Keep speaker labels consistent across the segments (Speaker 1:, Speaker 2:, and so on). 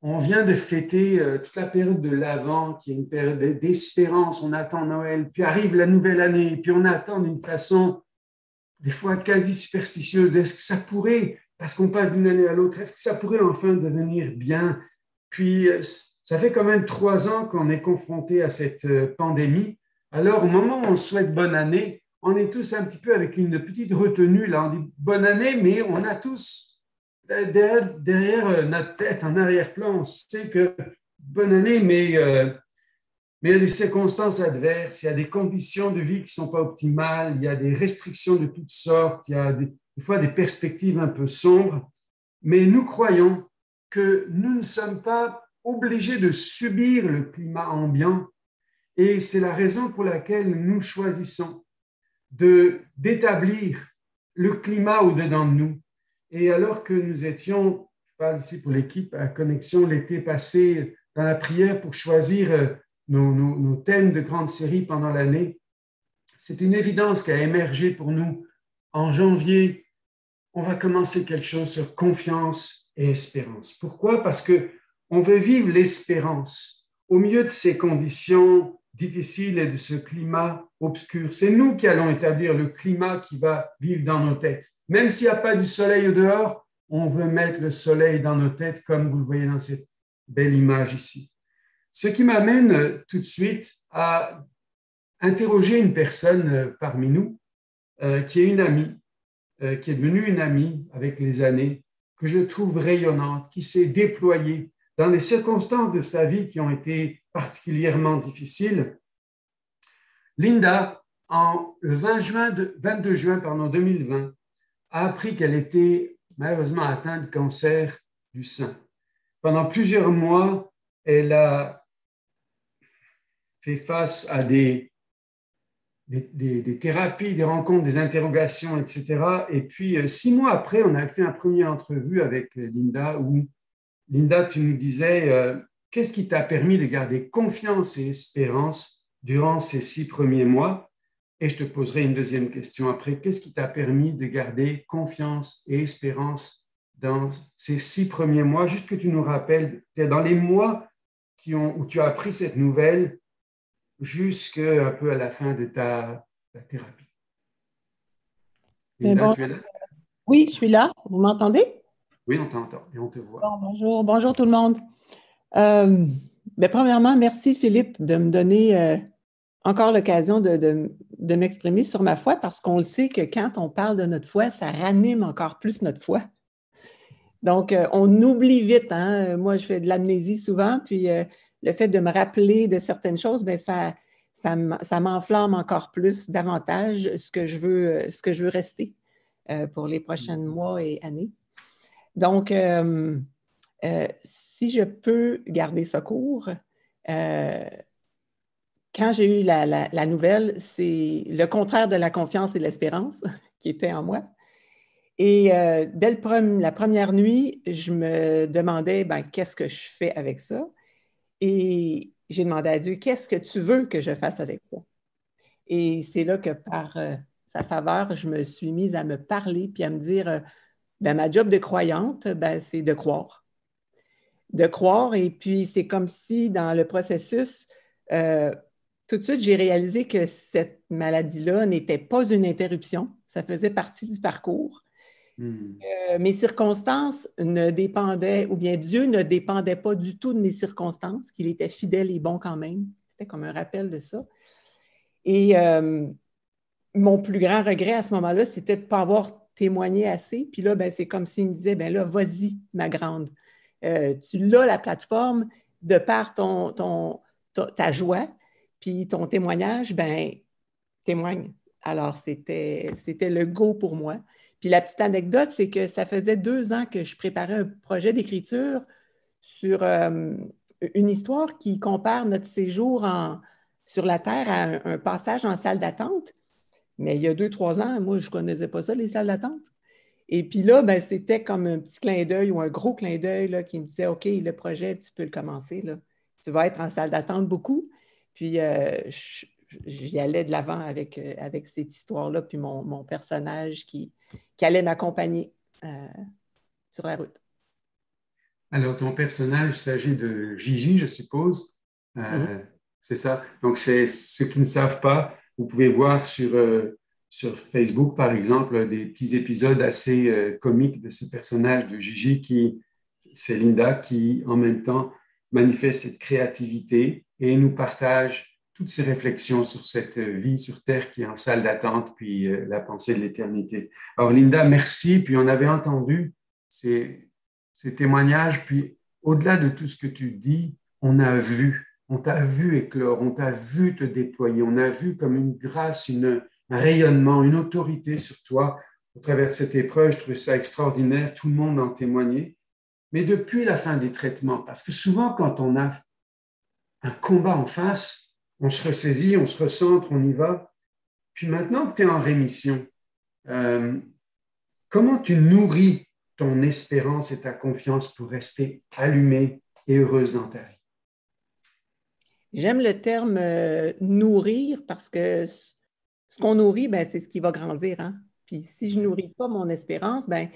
Speaker 1: On vient de fêter toute la période de l'Avent, qui est une période d'espérance. On attend Noël, puis arrive la nouvelle année, puis on attend d'une façon des fois quasi superstitieuse. Est-ce que ça pourrait, parce qu'on passe d'une année à l'autre, est-ce que ça pourrait enfin devenir bien? Puis, ça fait quand même 3 ans qu'on est confronté à cette pandémie. Alors, au moment où on souhaite bonne année, on est tous un petit peu avec une petite retenue. Là, on dit bonne année, mais on a tous derrière notre tête, en arrière-plan, on sait que bonne année, mais il y a des circonstances adverses, il y a des conditions de vie qui ne sont pas optimales, il y a des restrictions de toutes sortes, il y a des fois des perspectives un peu sombres. Mais nous croyons que nous ne sommes pas obligés de subir le climat ambiant et c'est la raison pour laquelle nous choisissons d'établir le climat au-dedans de nous. Et alors que nous étions, je parle ici pour l'équipe à Connexion, l'été passé, dans la prière pour choisir nos thèmes de grandes séries pendant l'année, c'est une évidence qui a émergé pour nous. En janvier, on va commencer quelque chose sur confiance et espérance. Pourquoi? Parce qu'on veut vivre l'espérance au milieu de ces conditions difficiles et de ce climat obscur. C'est nous qui allons établir le climat qui va vivre dans nos têtes. Même s'il n'y a pas du soleil au dehors, on veut mettre le soleil dans nos têtes, comme vous le voyez dans cette belle image ici. Ce qui m'amène tout de suite à interroger une personne parmi nous qui est une amie, qui est devenue une amie avec les années, que je trouve rayonnante, qui s'est déployée dans les circonstances de sa vie qui ont été particulièrement difficiles. Linda, le 22 juin 2020, a appris qu'elle était malheureusement atteinte de cancer du sein. Pendant plusieurs mois, elle a fait face à des thérapies, des rencontres, des interrogations, etc. Et puis, 6 mois après, on a fait une première entrevue avec Linda où, Linda, tu nous disais, qu'est-ce qui t'a permis de garder confiance et espérance durant ces 6 premiers mois? Et je te poserai une deuxième question après. Qu'est-ce qui t'a permis de garder confiance et espérance dans ces 6 premiers mois? Juste que tu nous rappelles, dans les mois où tu as appris cette nouvelle, jusqu'à un peu à la fin de ta thérapie. Linda,
Speaker 2: Bon,
Speaker 1: tu es là?
Speaker 2: oui, je suis là. Vous m'entendez?
Speaker 1: Oui, on t'entend et on te voit.
Speaker 2: Bon, bonjour, bonjour tout le monde. Euh, Premièrement, merci Philippe de me donner encore l'occasion de m'exprimer sur ma foi parce qu'on le sait que quand on parle de notre foi, ça ranime encore plus notre foi. Donc, on oublie vite, hein? Moi, je fais de l'amnésie souvent, puis le fait de me rappeler de certaines choses, bien, ça m'enflamme encore plus, davantage ce que je veux rester pour les prochains mois et années. Donc, si je peux garder ça court, quand j'ai eu la nouvelle, c'est le contraire de la confiance et de l'espérance qui était en moi. Et dès la première nuit, je me demandais, ben, qu'est-ce que je fais avec ça? Et j'ai demandé à Dieu, qu'est-ce que tu veux que je fasse avec ça? Et c'est là que par sa faveur, je me suis mise à me parler puis à me dire, ben, ma job de croyante, ben, c'est de croire. De croire, et puis c'est comme si dans le processus, euh, tout de suite, j'ai réalisé que cette maladie-là n'était pas une interruption, ça faisait partie du parcours. Mes circonstances ne dépendaient, ou bien Dieu ne dépendait pas du tout de mes circonstances, qu'il était fidèle et bon quand même. C'était comme un rappel de ça. Et mon plus grand regret à ce moment-là, c'était de ne pas avoir témoigné assez. Puis là, ben, c'est comme s'il me disait, ben là, vas-y, ma grande. Tu l'as, la plateforme, de par ta joie, puis ton témoignage, ben, témoigne. Alors, c'était le go pour moi. Puis la petite anecdote, c'est que ça faisait 2 ans que je préparais un projet d'écriture sur une histoire qui compare notre séjour sur la Terre à un passage en salle d'attente. Mais il y a 2, 3 ans, moi, je ne connaissais pas ça, les salles d'attente. Et puis là, ben, c'était comme un petit clin d'œil ou un gros clin d'œil là, qui me disait, OK, le projet, tu peux le commencer. Là. Tu vas être en salle d'attente beaucoup. Puis j'y allais de l'avant avec cette histoire-là, puis mon personnage qui allait m'accompagner sur la route.
Speaker 1: Alors, ton personnage, il s'agit de Gigi, je suppose.
Speaker 2: Mhm.
Speaker 1: Euh, c'est ça. Donc, c'est ceux qui ne savent pas, vous pouvez voir sur Facebook, par exemple, des petits épisodes assez comiques de ce personnage de Gigi c'est Linda qui, en même temps, manifeste cette créativité et nous partage toutes ses réflexions sur cette vie sur Terre qui est en salle d'attente, puis la pensée de l'éternité. Alors, Linda, merci. Puis, on avait entendu ces, ces témoignages, puis au-delà de tout ce que tu dis, on t'a vu éclore, on t'a vu te déployer, on a vu comme une grâce, un rayonnement, une autorité sur toi au travers de cette épreuve. Je trouvais ça extraordinaire, tout le monde en témoignait. Mais depuis la fin des traitements, parce que souvent quand on a un combat en face, on se ressaisit, on se recentre, on y va. Puis maintenant que tu es en rémission, euh, comment tu nourris ton espérance et ta confiance pour rester allumée et heureuse dans ta vie?
Speaker 2: J'aime le terme nourrir parce que ce qu'on nourrit, ben, c'est ce qui va grandir. Hein? Puis si je ne nourris pas mon espérance, ben,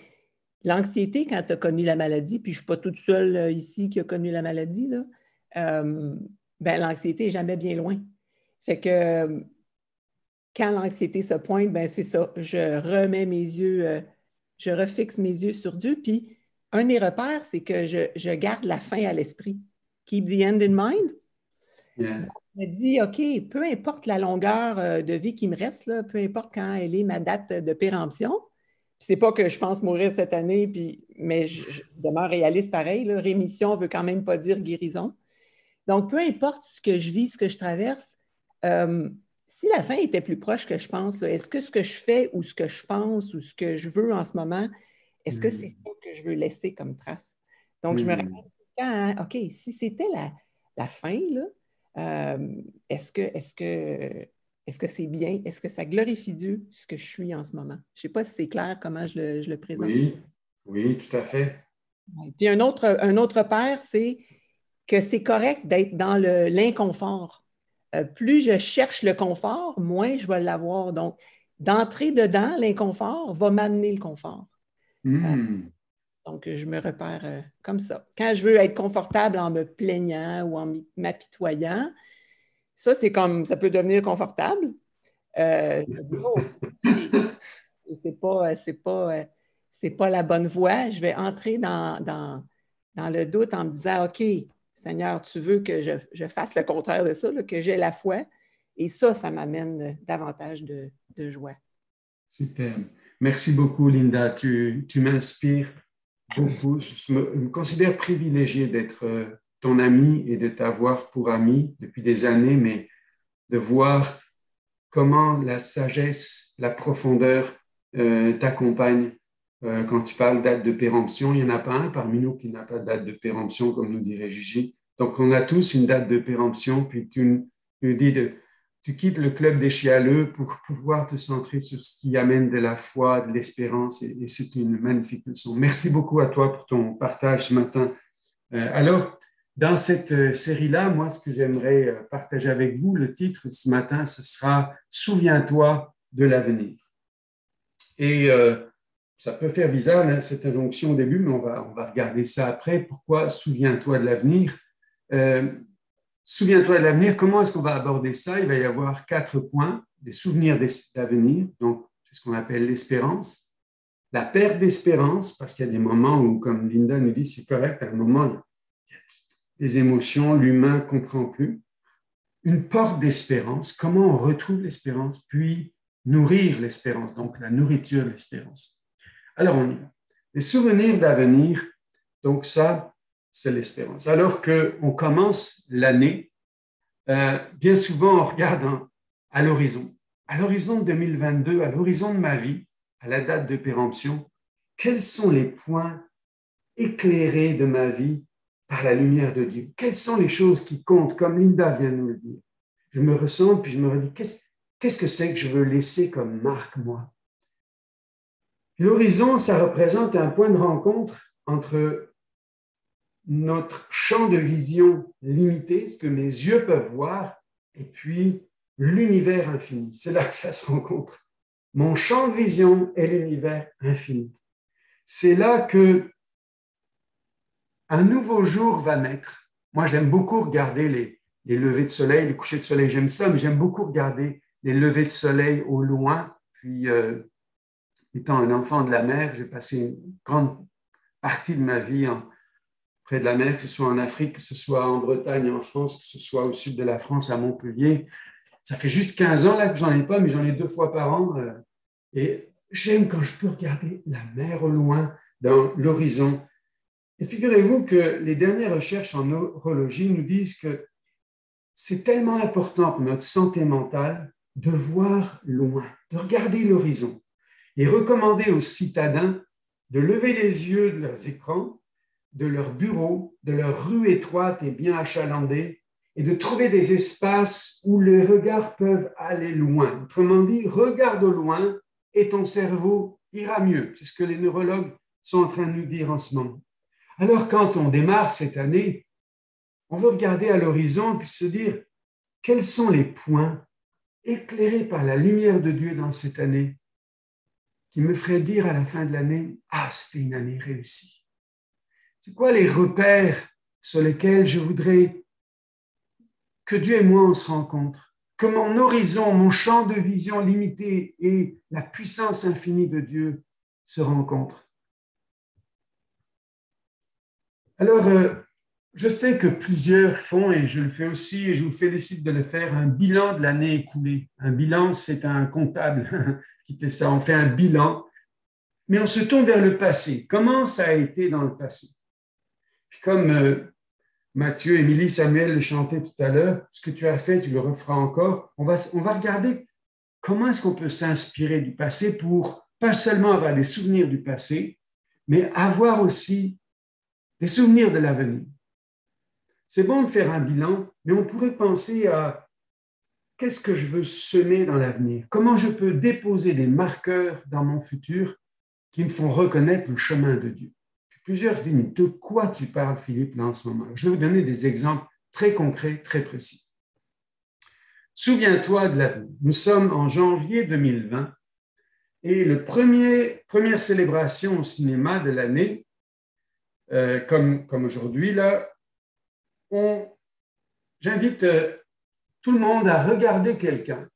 Speaker 2: l'anxiété, quand tu as connu la maladie, puis je ne suis pas toute seule ici qui a connu la maladie, là, euh, ben, l'anxiété n'est jamais bien loin. Fait que quand l'anxiété se pointe, ben, c'est ça. Je refixe mes yeux sur Dieu. Puis un des repères, c'est que je garde la fin à l'esprit. Keep the end in mind.
Speaker 1: Yeah.
Speaker 2: Donc, je me dis, OK, peu importe la longueur de vie qui me reste, là, peu importe quand elle est ma date de péremption, puis c'est pas que je pense mourir cette année, puis, mais je demeure réaliste pareil. Là. Rémission ne veut quand même pas dire guérison. Donc, peu importe ce que je vis, ce que je traverse, euh, si la fin était plus proche que je pense, est-ce que ce que je fais ou ce que je pense ou ce que je veux en ce moment, est-ce que c'est
Speaker 1: Mm.
Speaker 2: ça que je veux laisser comme trace? Donc, je me rappelle
Speaker 1: Mm.
Speaker 2: tout le temps, hein, OK, si c'était la fin, là, est-ce que, est-ce que c'est bien? Est-ce que ça glorifie Dieu, ce que je suis en ce moment? Je ne sais pas si c'est clair comment je le présente.
Speaker 1: Oui, oui, tout à fait.
Speaker 2: Ouais. Puis un autre père, c'est que c'est correct d'être dans l'inconfort. Plus je cherche le confort, moins je vais l'avoir. Donc, d'entrer dedans, l'inconfort va m'amener le confort. Euh,
Speaker 1: Mm.
Speaker 2: donc, je me repère comme ça. Quand je veux être confortable en me plaignant ou en m'apitoyant, ça, c'est comme, ça peut devenir confortable. Je dis, oh, c'est pas la bonne voie. Je vais entrer dans le doute en me disant, OK, Seigneur, tu veux que je fasse le contraire de ça, là, que j'ai la foi. Et ça m'amène davantage de joie.
Speaker 1: Super. Merci beaucoup, Linda. Tu m'inspires beaucoup. Me considère privilégié d'être ton ami et de t'avoir pour ami depuis des années, mais de voir comment la sagesse, la profondeur t'accompagnent. Quand tu parles date de péremption, il n'y en a pas un parmi nous qui n'a pas de date de péremption, comme nous dirait Gigi. Donc, on a tous une date de péremption, puis tu nous dis tu quittes le club des chialeux pour pouvoir te centrer sur ce qui amène de la foi, de l'espérance, et c'est une magnifique leçon. Merci beaucoup à toi pour ton partage ce matin. Alors, dans cette série-là, moi, ce que j'aimerais partager avec vous, le titre ce matin, ce sera Souviens-toi de l'avenir. Et ça peut faire bizarre, hein, cette injonction au début, mais on va regarder ça après. Pourquoi Souviens-toi de l'avenir? Euh, Souviens-toi de l'avenir, comment est-ce qu'on va aborder ça? Il va y avoir 4 points, des souvenirs d'avenir, donc c'est ce qu'on appelle l'espérance, la perte d'espérance, parce qu'il y a des moments où, comme Linda nous dit, c'est correct, à un moment, des émotions, l'humain ne comprend plus. Une porte d'espérance, comment on retrouve l'espérance, puis nourrir l'espérance, donc la nourriture de l'espérance. Alors on y va. Les souvenirs d'avenir, donc ça, c'est l'espérance. Alors qu'on commence l'année, bien souvent on regarde à l'horizon. À l'horizon de 2022, à l'horizon de ma vie, à la date de péremption, quels sont les points éclairés de ma vie par la lumière de Dieu? Quelles sont les choses qui comptent, comme Linda vient de nous le dire? Je me ressens, puis je me redis, qu'est-ce que c'est que je veux laisser comme marque, moi? L'horizon, ça représente un point de rencontre entre notre champ de vision limité, ce que mes yeux peuvent voir, et puis l'univers infini. C'est là que ça se rencontre. Mon champ de vision est l'univers infini. C'est là que un nouveau jour va naître. Moi, j'aime beaucoup regarder les levées de soleil, les couchers de soleil, j'aime ça, mais j'aime beaucoup regarder les levées de soleil au loin. Puis, étant un enfant de la mer, j'ai passé une grande partie de ma vie près de la mer, que ce soit en Afrique, que ce soit en Bretagne, en France, que ce soit au sud de la France, à Montpellier. Ça fait juste 15 ans là que j'en ai pas, mais j'en ai 2 fois par an. Et j'aime quand je peux regarder la mer au loin, dans l'horizon. Et figurez-vous que les dernières recherches en neurologie nous disent que c'est tellement important pour notre santé mentale de voir loin, de regarder l'horizon et recommander aux citadins de lever les yeux de leurs écrans, de leurs bureaux, de leurs rues étroites et bien achalandées et de trouver des espaces où les regards peuvent aller loin. Autrement dit, regarde au loin et ton cerveau ira mieux. C'est ce que les neurologues sont en train de nous dire en ce moment. Alors, quand on démarre cette année, on veut regarder à l'horizon puis se dire quels sont les points éclairés par la lumière de Dieu dans cette année qui me feraient dire à la fin de l'année, ah, c'était une année réussie. C'est quoi les repères sur lesquels je voudrais que Dieu et moi on se rencontrent, que mon horizon, mon champ de vision limité et la puissance infinie de Dieu se rencontrent. Alors, je sais que plusieurs font, et je le fais aussi, et je vous félicite de le faire, un bilan de l'année écoulée. Un bilan, c'est un comptable qui fait ça. On fait un bilan, mais on se tourne vers le passé. Comment ça a été dans le passé? Puis comme Mathieu, Émilie, Samuel le chantaient tout à l'heure, ce que tu as fait, tu le referas encore. On va regarder comment est-ce qu'on peut s'inspirer du passé pour pas seulement avoir des souvenirs du passé, mais avoir aussi des souvenirs de l'avenir. C'est bon de faire un bilan, mais on pourrait penser à qu'est-ce que je veux semer dans l'avenir? Comment je peux déposer des marqueurs dans mon futur qui me font reconnaître le chemin de Dieu? Plusieurs se disent, de quoi tu parles, Philippe, là, en ce moment? Je vais vous donner des exemples très concrets, très précis. Souviens-toi de l'avenir. Nous sommes en janvier 2020 et la première célébration au cinéma de l'année, comme aujourd'hui, là, j'invite tout le monde à regarder quelqu'un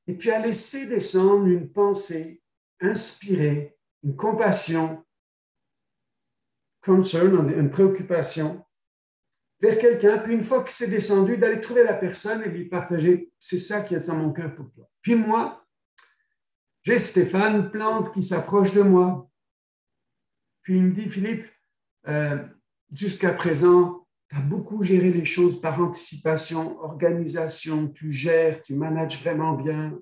Speaker 1: et puis à laisser descendre une pensée inspirée, une compassion, concern, une préoccupation vers quelqu'un, puis une fois que c'est descendu, d'aller trouver la personne et lui partager, c'est ça qui est dans mon cœur pour toi. Puis moi, j'ai Stéphane Plante qui s'approche de moi, puis il me dit, Philippe, jusqu'à présent, tu as beaucoup géré les choses par anticipation, organisation, tu gères, tu manages vraiment bien,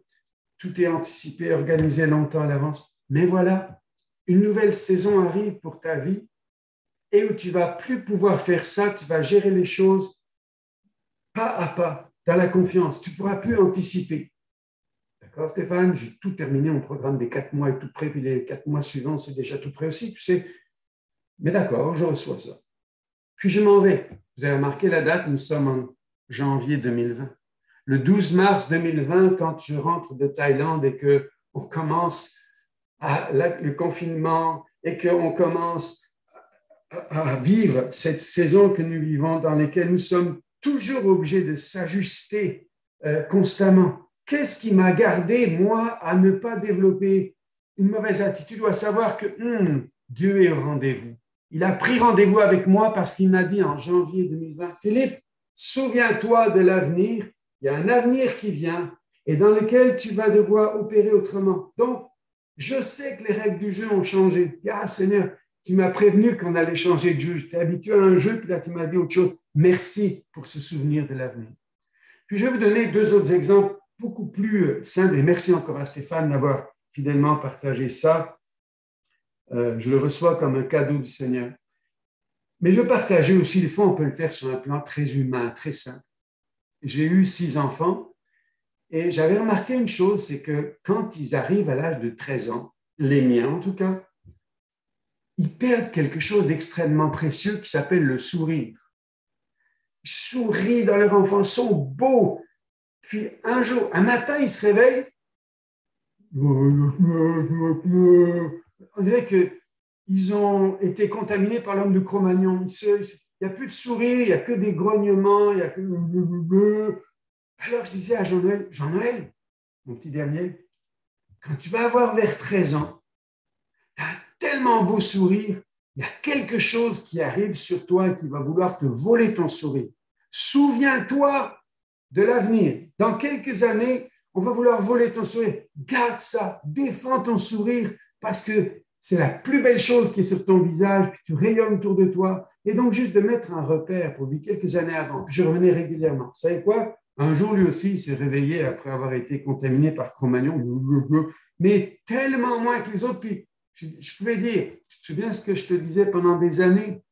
Speaker 1: tout est anticipé, organisé longtemps à l'avance. Mais voilà, une nouvelle saison arrive pour ta vie et où tu ne vas plus pouvoir faire ça, tu vas gérer les choses pas à pas, dans la confiance. Tu ne pourras plus anticiper. D'accord, Stéphane? J'ai tout terminé, mon programme des 4 mois est tout prêt, puis les 4 mois suivants, c'est déjà tout prêt aussi, tu sais. Mais d'accord, je reçois ça. Puis je m'en vais. Vous avez remarqué la date, nous sommes en janvier 2020. Le 12 mars 2020, quand je rentre de Thaïlande et qu'on commence le confinement et qu'on commence à vivre cette saison que nous vivons, dans laquelle nous sommes toujours obligés de s'ajuster constamment. Qu'est-ce qui m'a gardé, moi, à ne pas développer une mauvaise attitude ou à savoir que Dieu est au rendez-vous? Il a pris rendez-vous avec moi parce qu'il m'a dit en janvier 2020, Philippe, souviens-toi de l'avenir, il y a un avenir qui vient et dans lequel tu vas devoir opérer autrement. Donc, je sais que les règles du jeu ont changé. Ah, Seigneur, tu m'as prévenu qu'on allait changer de jeu. J'étais habitué à un jeu, puis là, tu m'as dit autre chose. Merci pour ce souvenir de l'avenir. Puis, je vais vous donner 2 autres exemples beaucoup plus simples. Et merci encore à Stéphane d'avoir fidèlement partagé ça. Je le reçois comme un cadeau du Seigneur. Mais je veux partager aussi, des fois, on peut le faire sur un plan très humain, très simple. J'ai eu 6 enfants et j'avais remarqué une chose, c'est que quand ils arrivent à l'âge de 13 ans, les miens en tout cas, ils perdent quelque chose d'extrêmement précieux qui s'appelle le sourire. Ils sourient dans leur enfance, sont beaux. Puis un matin, ils se réveillent. On dirait que ils ont été contaminés par l'homme de Cro-Magnon. Il n'y a plus de sourire, il n'y a que des grognements, il n'y a que... Alors je disais à Jean-Noël, Jean-Noël, mon petit dernier, quand tu vas avoir vers 13 ans, tu as un tellement beau sourire, il y a quelque chose qui arrive sur toi et qui va vouloir te voler ton sourire. Souviens-toi de l'avenir. Dans quelques années, on va vouloir voler ton sourire. Garde ça, défends ton sourire parce que c'est la plus belle chose qui est sur ton visage, puis tu rayonnes autour de toi. Et donc, juste de mettre un repère pour lui quelques années avant. Puis je revenais régulièrement. Vous savez quoi? Un jour, lui aussi, il s'est réveillé après avoir été contaminé par Cro-Magnon, mais tellement moins que les autres. Puis je pouvais dire, tu te souviens ce que je te disais pendant des années?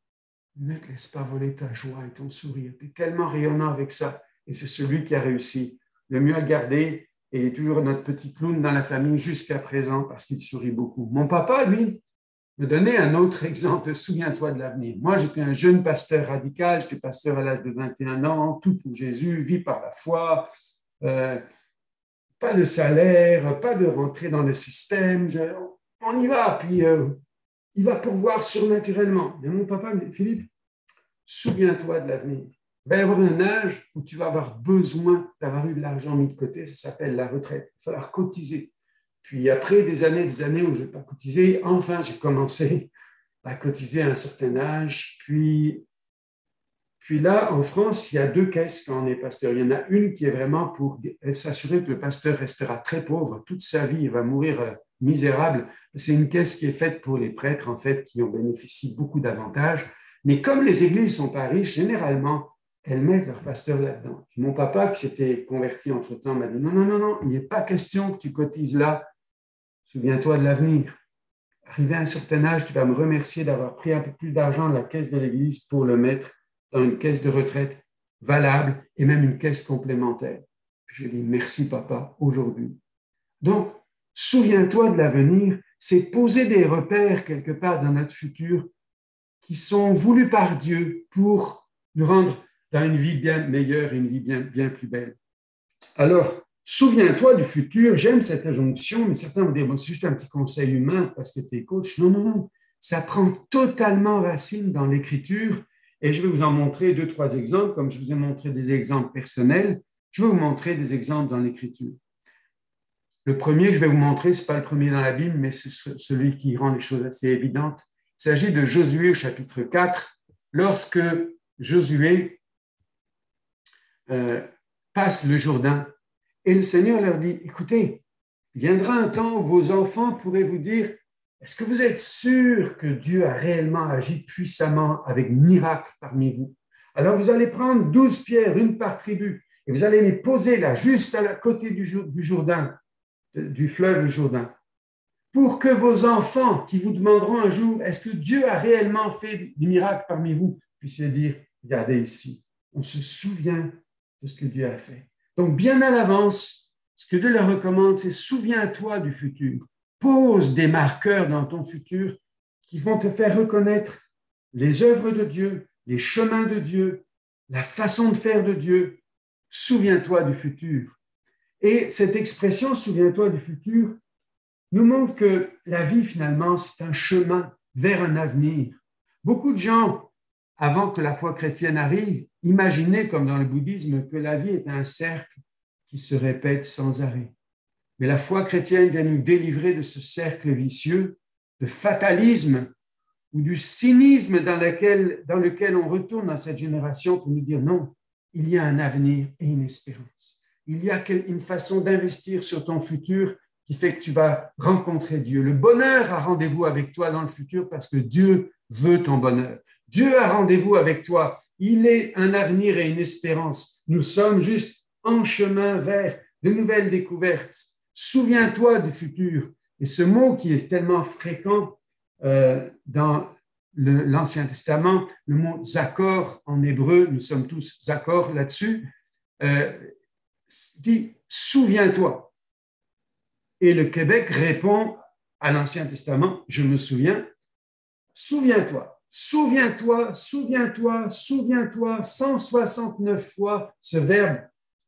Speaker 1: Ne te laisse pas voler ta joie et ton sourire. Tu es tellement rayonnant avec ça. Et c'est celui qui a réussi le mieux à le garder et il est toujours notre petit clown dans la famille jusqu'à présent parce qu'il sourit beaucoup. Mon papa, lui, me donnait un autre exemple. Souviens-toi de l'avenir. Moi, j'étais un jeune pasteur radical. J'étais pasteur à l'âge de 21 ans, tout pour Jésus, vie par la foi, pas de salaire, pas de rentrer dans le système. On y va, puis il va pourvoir surnaturellement. Mais mon papa me dit, Philippe, souviens-toi de l'avenir. Il va y avoir un âge où tu vas avoir besoin d'avoir eu de l'argent mis de côté, ça s'appelle la retraite. Il va falloir cotiser. Puis après des années où je n'ai pas cotisé, enfin j'ai commencé à cotiser à un certain âge. Puis là, en France, il y a 2 caisses quand on est pasteur. Il y en a une qui est vraiment pour s'assurer que le pasteur restera très pauvre toute sa vie, il va mourir misérable. C'est une caisse qui est faite pour les prêtres, en fait, qui en bénéficient beaucoup d'avantages. Mais comme les églises ne sont pas riches, généralement, elles mettent leur pasteur là-dedans. Puis mon papa, qui s'était converti entre-temps, m'a dit, non, il n'est pas question que tu cotises là. Souviens-toi de l'avenir. Arrivé à un certain âge, tu vas me remercier d'avoir pris un peu plus d'argent de la caisse de l'église pour le mettre dans une caisse de retraite valable et même une caisse complémentaire. Puis je lui ai dit, merci papa, aujourd'hui. Donc, souviens-toi de l'avenir, c'est poser des repères quelque part dans notre futur qui sont voulus par Dieu pour nous rendre dans une vie bien meilleure et une vie bien plus belle. Alors, souviens-toi du futur. J'aime cette injonction, mais certains vont dire, bon, c'est juste un petit conseil humain parce que tu es coach. Non. Ça prend totalement racine dans l'Écriture et je vais vous en montrer 2, 3 exemples. Comme je vous ai montré des exemples personnels, je vais vous montrer des exemples dans l'Écriture. Le premier, je vais vous montrer, ce n'est pas le premier dans la Bible, mais c'est celui qui rend les choses assez évidentes. Il s'agit de Josué au chapitre 4, lorsque Josué passe le Jourdain. Et le Seigneur leur dit, écoutez, viendra un temps où vos enfants pourraient vous dire, est-ce que vous êtes sûr que Dieu a réellement agi puissamment avec miracle parmi vous? Alors vous allez prendre 12 pierres, une par tribu, et vous allez les poser là, juste à côté du Jourdain, du fleuve Jourdain, pour que vos enfants qui vous demanderont un jour, est-ce que Dieu a réellement fait des miracles parmi vous, puissent dire, regardez ici, on se souvient de ce que Dieu a fait. Donc, bien à l'avance, ce que Dieu leur recommande, c'est souviens-toi du futur. Pose des marqueurs dans ton futur qui vont te faire reconnaître les œuvres de Dieu, les chemins de Dieu, la façon de faire de Dieu. Souviens-toi du futur. Et cette expression, souviens-toi du futur, nous montre que la vie, finalement, c'est un chemin vers un avenir. Beaucoup de gens, avant que la foi chrétienne arrive, imaginaient, comme dans le bouddhisme, que la vie est un cercle qui se répète sans arrêt. Mais la foi chrétienne vient nous délivrer de ce cercle vicieux, de fatalisme ou du cynisme dans lequel on retourne dans cette génération pour nous dire non, il y a un avenir et une espérance. Il y a une façon d'investir sur ton futur qui fait que tu vas rencontrer Dieu. Le bonheur a rendez-vous avec toi dans le futur parce que Dieu veut ton bonheur. Dieu a rendez-vous avec toi. Il est un avenir et une espérance. Nous sommes juste en chemin vers de nouvelles découvertes. Souviens-toi du futur. Et ce mot qui est tellement fréquent dans l'Ancien Testament, le mot « zakor » en hébreu, nous sommes tous « zakor » là-dessus, dit « souviens-toi ». Et le Québec répond à l'Ancien Testament, je me souviens, souviens-toi, souviens-toi, souviens-toi, souviens-toi, 169 fois, ce verbe,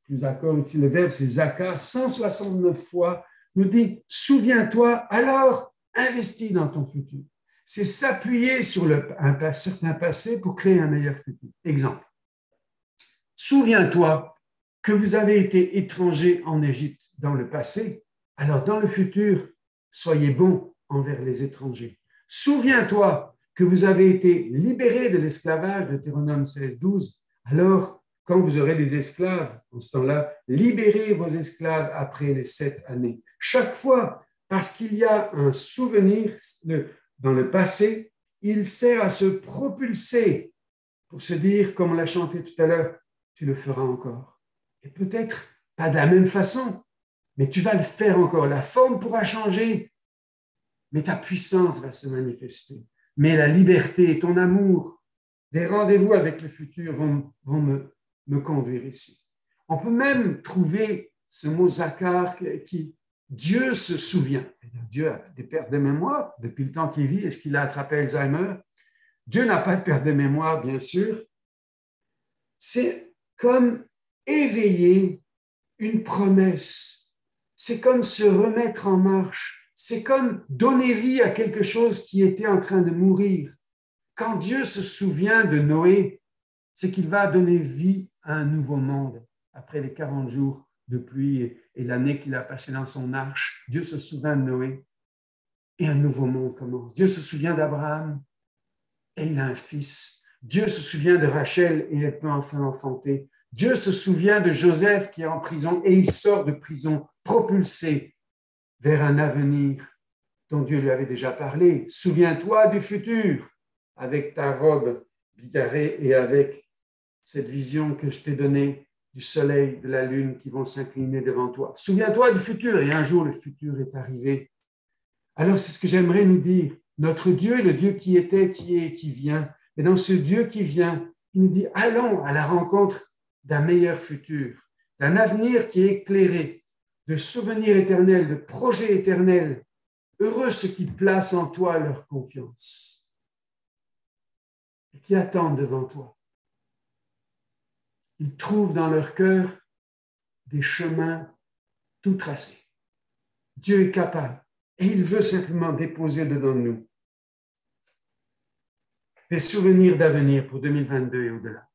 Speaker 1: plus d'accord ici, le verbe c'est zakar, 169 fois, nous dit, souviens-toi, alors investis dans ton futur. C'est s'appuyer sur un certain passé pour créer un meilleur futur. Exemple. Souviens-toi que vous avez été étranger en Égypte dans le passé, alors dans le futur, soyez bons envers les étrangers. Souviens-toi que vous avez été libérés de l'esclavage, de Deutéronome 16, 12, alors quand vous aurez des esclaves, en ce temps-là, libérez vos esclaves après les 7 années. Chaque fois, parce qu'il y a un souvenir dans le passé, il sert à se propulser pour se dire, comme on l'a chanté tout à l'heure, tu le feras encore. Et peut-être pas de la même façon, mais tu vas le faire encore. La forme pourra changer, mais ta puissance va se manifester. Mais la liberté, ton amour, des rendez-vous avec le futur vont me conduire ici. On peut même trouver ce mot zakar qui Dieu se souvient. Dieu a des pertes de mémoire depuis le temps qu'il vit. Est-ce qu'il a attrapé Alzheimer? Dieu n'a pas de perte de mémoire, bien sûr. C'est comme éveiller une promesse. C'est comme se remettre en marche. C'est comme donner vie à quelque chose qui était en train de mourir. Quand Dieu se souvient de Noé, c'est qu'il va donner vie à un nouveau monde après les 40 jours de pluie et l'année qu'il a passée dans son arche. Dieu se souvient de Noé et un nouveau monde commence. Dieu se souvient d'Abraham et il a un fils. Dieu se souvient de Rachel et elle peut enfin enfanter. Dieu se souvient de Joseph qui est en prison et il sort de prison propulsé vers un avenir dont Dieu lui avait déjà parlé. Souviens-toi du futur avec ta robe bigarrée et avec cette vision que je t'ai donnée du soleil, de la lune qui vont s'incliner devant toi. Souviens-toi du futur et un jour le futur est arrivé. Alors c'est ce que j'aimerais nous dire. Notre Dieu est le Dieu qui était, qui est et qui vient. Et dans ce Dieu qui vient, il nous dit allons à la rencontre d'un meilleur futur, d'un avenir qui est éclairé, de souvenirs éternels, de projets éternels. Heureux ceux qui placent en toi leur confiance et qui attendent devant toi. Ils trouvent dans leur cœur des chemins tout tracés. Dieu est capable et il veut simplement déposer dedans nous des souvenirs d'avenir pour 2022 et au-delà.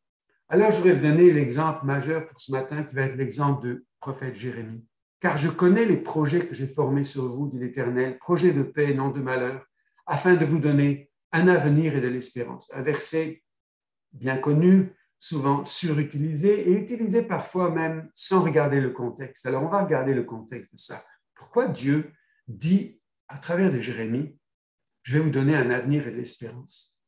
Speaker 1: Alors, je voudrais vous donner l'exemple majeur pour ce matin qui va être l'exemple du prophète Jérémie. Car je connais les projets que j'ai formés sur vous, dit l'Éternel, projets de paix, non de malheur, afin de vous donner un avenir et de l'espérance. Un verset bien connu, souvent surutilisé et utilisé parfois même sans regarder le contexte. Alors, on va regarder le contexte de ça. Pourquoi Dieu dit à travers de Jérémie, je vais vous donner un avenir et de l'espérance.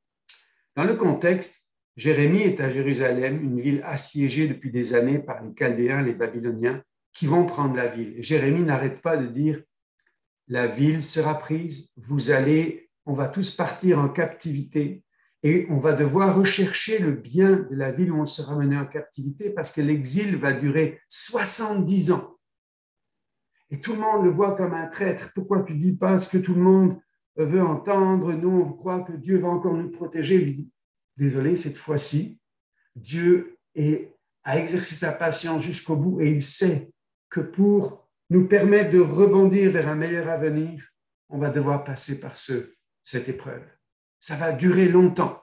Speaker 1: Dans le contexte, Jérémie est à Jérusalem, une ville assiégée depuis des années par les Chaldéens, les Babyloniens, qui vont prendre la ville. Et Jérémie n'arrête pas de dire, la ville sera prise, on va tous partir en captivité et on va devoir rechercher le bien de la ville où on sera mené en captivité parce que l'exil va durer 70 ans. Et tout le monde le voit comme un traître. Pourquoi tu ne dis pas ce que tout le monde veut entendre? Nous, on croit que Dieu va encore nous protéger. Il dit, désolé, cette fois-ci, Dieu a exercé sa patience jusqu'au bout et il sait que pour nous permettre de rebondir vers un meilleur avenir, on va devoir passer par cette épreuve. Ça va durer longtemps.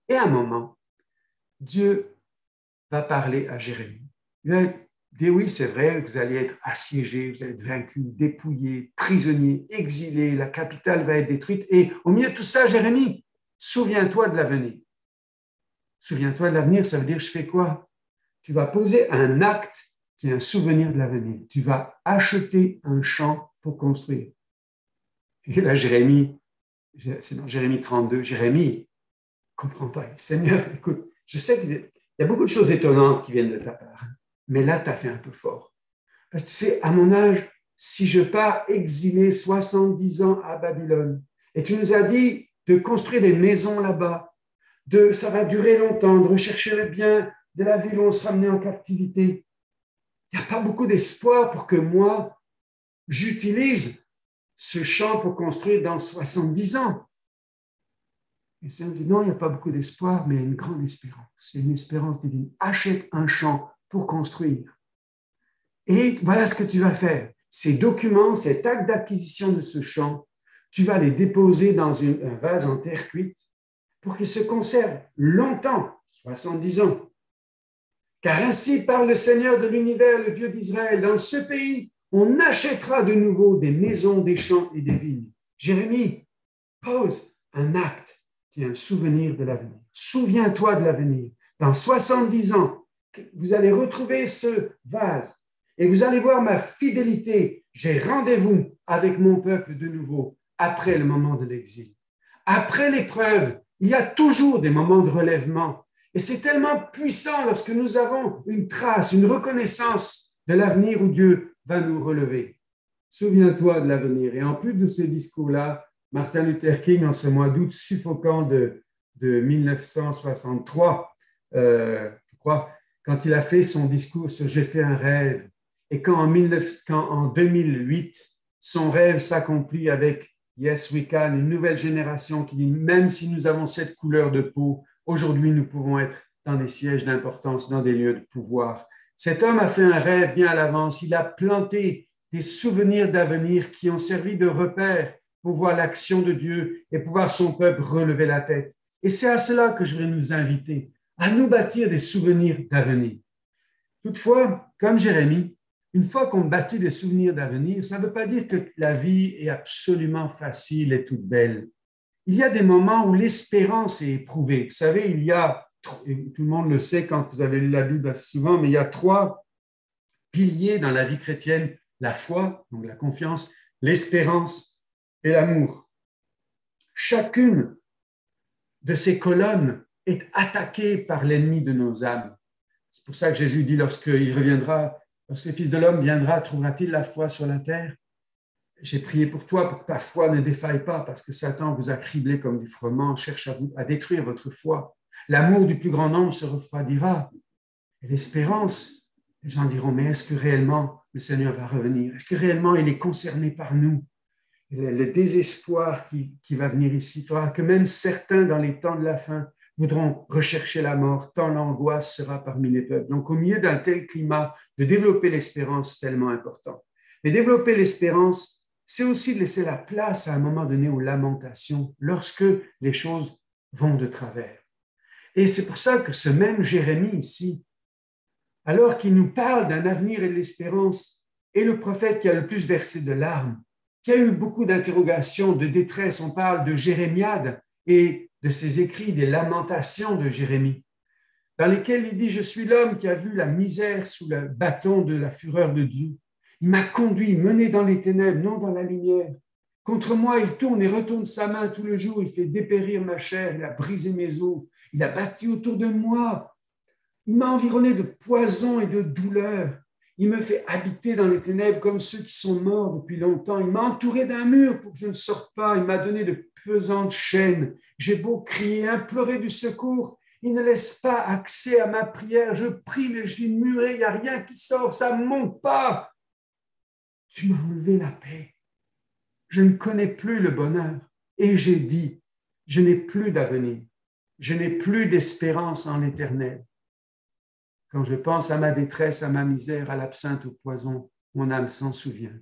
Speaker 1: Et à un moment, Dieu va parler à Jérémie. Il va dire, oui, c'est vrai, vous allez être assiégés, vous allez être vaincus, dépouillés, prisonniers, exilés, la capitale va être détruite. Et au milieu de tout ça, Jérémie, souviens-toi de l'avenir. Souviens-toi de l'avenir, ça veut dire, je fais quoi? Tu vas poser un acte qui est un souvenir de l'avenir. Tu vas acheter un champ pour construire. Et là, Jérémie, c'est dans Jérémie 32, Jérémie ne comprend pas. Seigneur, écoute, je sais qu'il y a beaucoup de choses étonnantes qui viennent de ta part, mais là, tu as fait un peu fort. Parce que tu sais, à mon âge, si je pars exilé 70 ans à Babylone, et tu nous as dit de construire des maisons là-bas, ça va durer longtemps, de rechercher le bien de la ville où on sera amené en captivité. Il n'y a pas beaucoup d'espoir pour que moi, j'utilise ce champ pour construire dans 70 ans. Et le Seigneur dit, non, il n'y a pas beaucoup d'espoir, mais il y a une grande espérance. C'est une espérance divine. Achète un champ pour construire. Et voilà ce que tu vas faire. Ces documents, cet acte d'acquisition de ce champ, tu vas les déposer dans un vase en terre cuite pour qu'ils se conservent longtemps, 70 ans. Car ainsi parle le Seigneur de l'univers, le Dieu d'Israël. Dans ce pays, on achètera de nouveau des maisons, des champs et des vignes. Jérémie pose un acte qui est un souvenir de l'avenir. Souviens-toi de l'avenir. Dans 70 ans, vous allez retrouver ce vase et vous allez voir ma fidélité. J'ai rendez-vous avec mon peuple de nouveau après le moment de l'exil. Après l'épreuve, il y a toujours des moments de relèvement. Et c'est tellement puissant lorsque nous avons une trace, une reconnaissance de l'avenir où Dieu va nous relever. Souviens-toi de l'avenir. Et en plus de ce discours-là, Martin Luther King, en ce mois d'août suffocant de 1963, je crois, quand il a fait son discours sur « J'ai fait un rêve », et quand en 2008, son rêve s'accomplit avec « Yes, we can », une nouvelle génération qui dit « Même si nous avons cette couleur de peau, aujourd'hui, nous pouvons être dans des sièges d'importance, dans des lieux de pouvoir. » Cet homme a fait un rêve bien à l'avance. Il a planté des souvenirs d'avenir qui ont servi de repère pour voir l'action de Dieu et pour voir son peuple relever la tête. Et c'est à cela que je voudrais nous inviter, à nous bâtir des souvenirs d'avenir. Toutefois, comme Jérémie, une fois qu'on bâtit des souvenirs d'avenir, ça ne veut pas dire que la vie est absolument facile et toute belle. Il y a des moments où l'espérance est éprouvée. Vous savez, il y a, et tout le monde le sait quand vous avez lu la Bible assez souvent, mais il y a 3 piliers dans la vie chrétienne, la foi, donc la confiance, l'espérance et l'amour. Chacune de ces colonnes est attaquée par l'ennemi de nos âmes. C'est pour ça que Jésus dit lorsqu'il reviendra, lorsque le Fils de l'homme viendra, trouvera-t-il la foi sur la terre? J'ai prié pour toi, pour que ta foi ne défaille pas, parce que Satan vous a criblé comme du froment, cherche à détruire votre foi. L'amour du plus grand nombre se refroidira. Et l'espérance, les gens diront, mais est-ce que réellement le Seigneur va revenir? Est-ce que réellement il est concerné par nous? Et le désespoir qui va venir ici fera que même certains, dans les temps de la fin, voudront rechercher la mort, tant l'angoisse sera parmi les peuples. Donc, au milieu d'un tel climat, de développer l'espérance, c'est tellement important. Mais développer l'espérance, c'est aussi de laisser la place à un moment donné aux lamentations lorsque les choses vont de travers. Et c'est pour ça que ce même Jérémie ici, alors qu'il nous parle d'un avenir et de l'espérance, est le prophète qui a le plus versé de larmes, qui a eu beaucoup d'interrogations, de détresse. On parle de Jérémiade et de ses écrits, des lamentations de Jérémie, dans lesquels il dit « Je suis l'homme qui a vu la misère sous le bâton de la fureur de Dieu. Il m'a conduit, mené dans les ténèbres, non dans la lumière. Contre moi, il tourne et retourne sa main tout le jour. Il fait dépérir ma chair, il a brisé mes os. Il a bâti autour de moi. Il m'a environné de poison et de douleur. Il me fait habiter dans les ténèbres comme ceux qui sont morts depuis longtemps. Il m'a entouré d'un mur pour que je ne sorte pas. Il m'a donné de pesantes chaînes. J'ai beau crier, implorer du secours. Il ne laisse pas accès à ma prière. Je prie, mais je suis muré. Il n'y a rien qui sort. Ça ne monte pas. Tu m'as enlevé la paix. Je ne connais plus le bonheur. Et j'ai dit, je n'ai plus d'avenir. Je n'ai plus d'espérance en l'Éternel. Quand je pense à ma détresse, à ma misère, à l'absinthe, au poison, mon âme s'en souvient.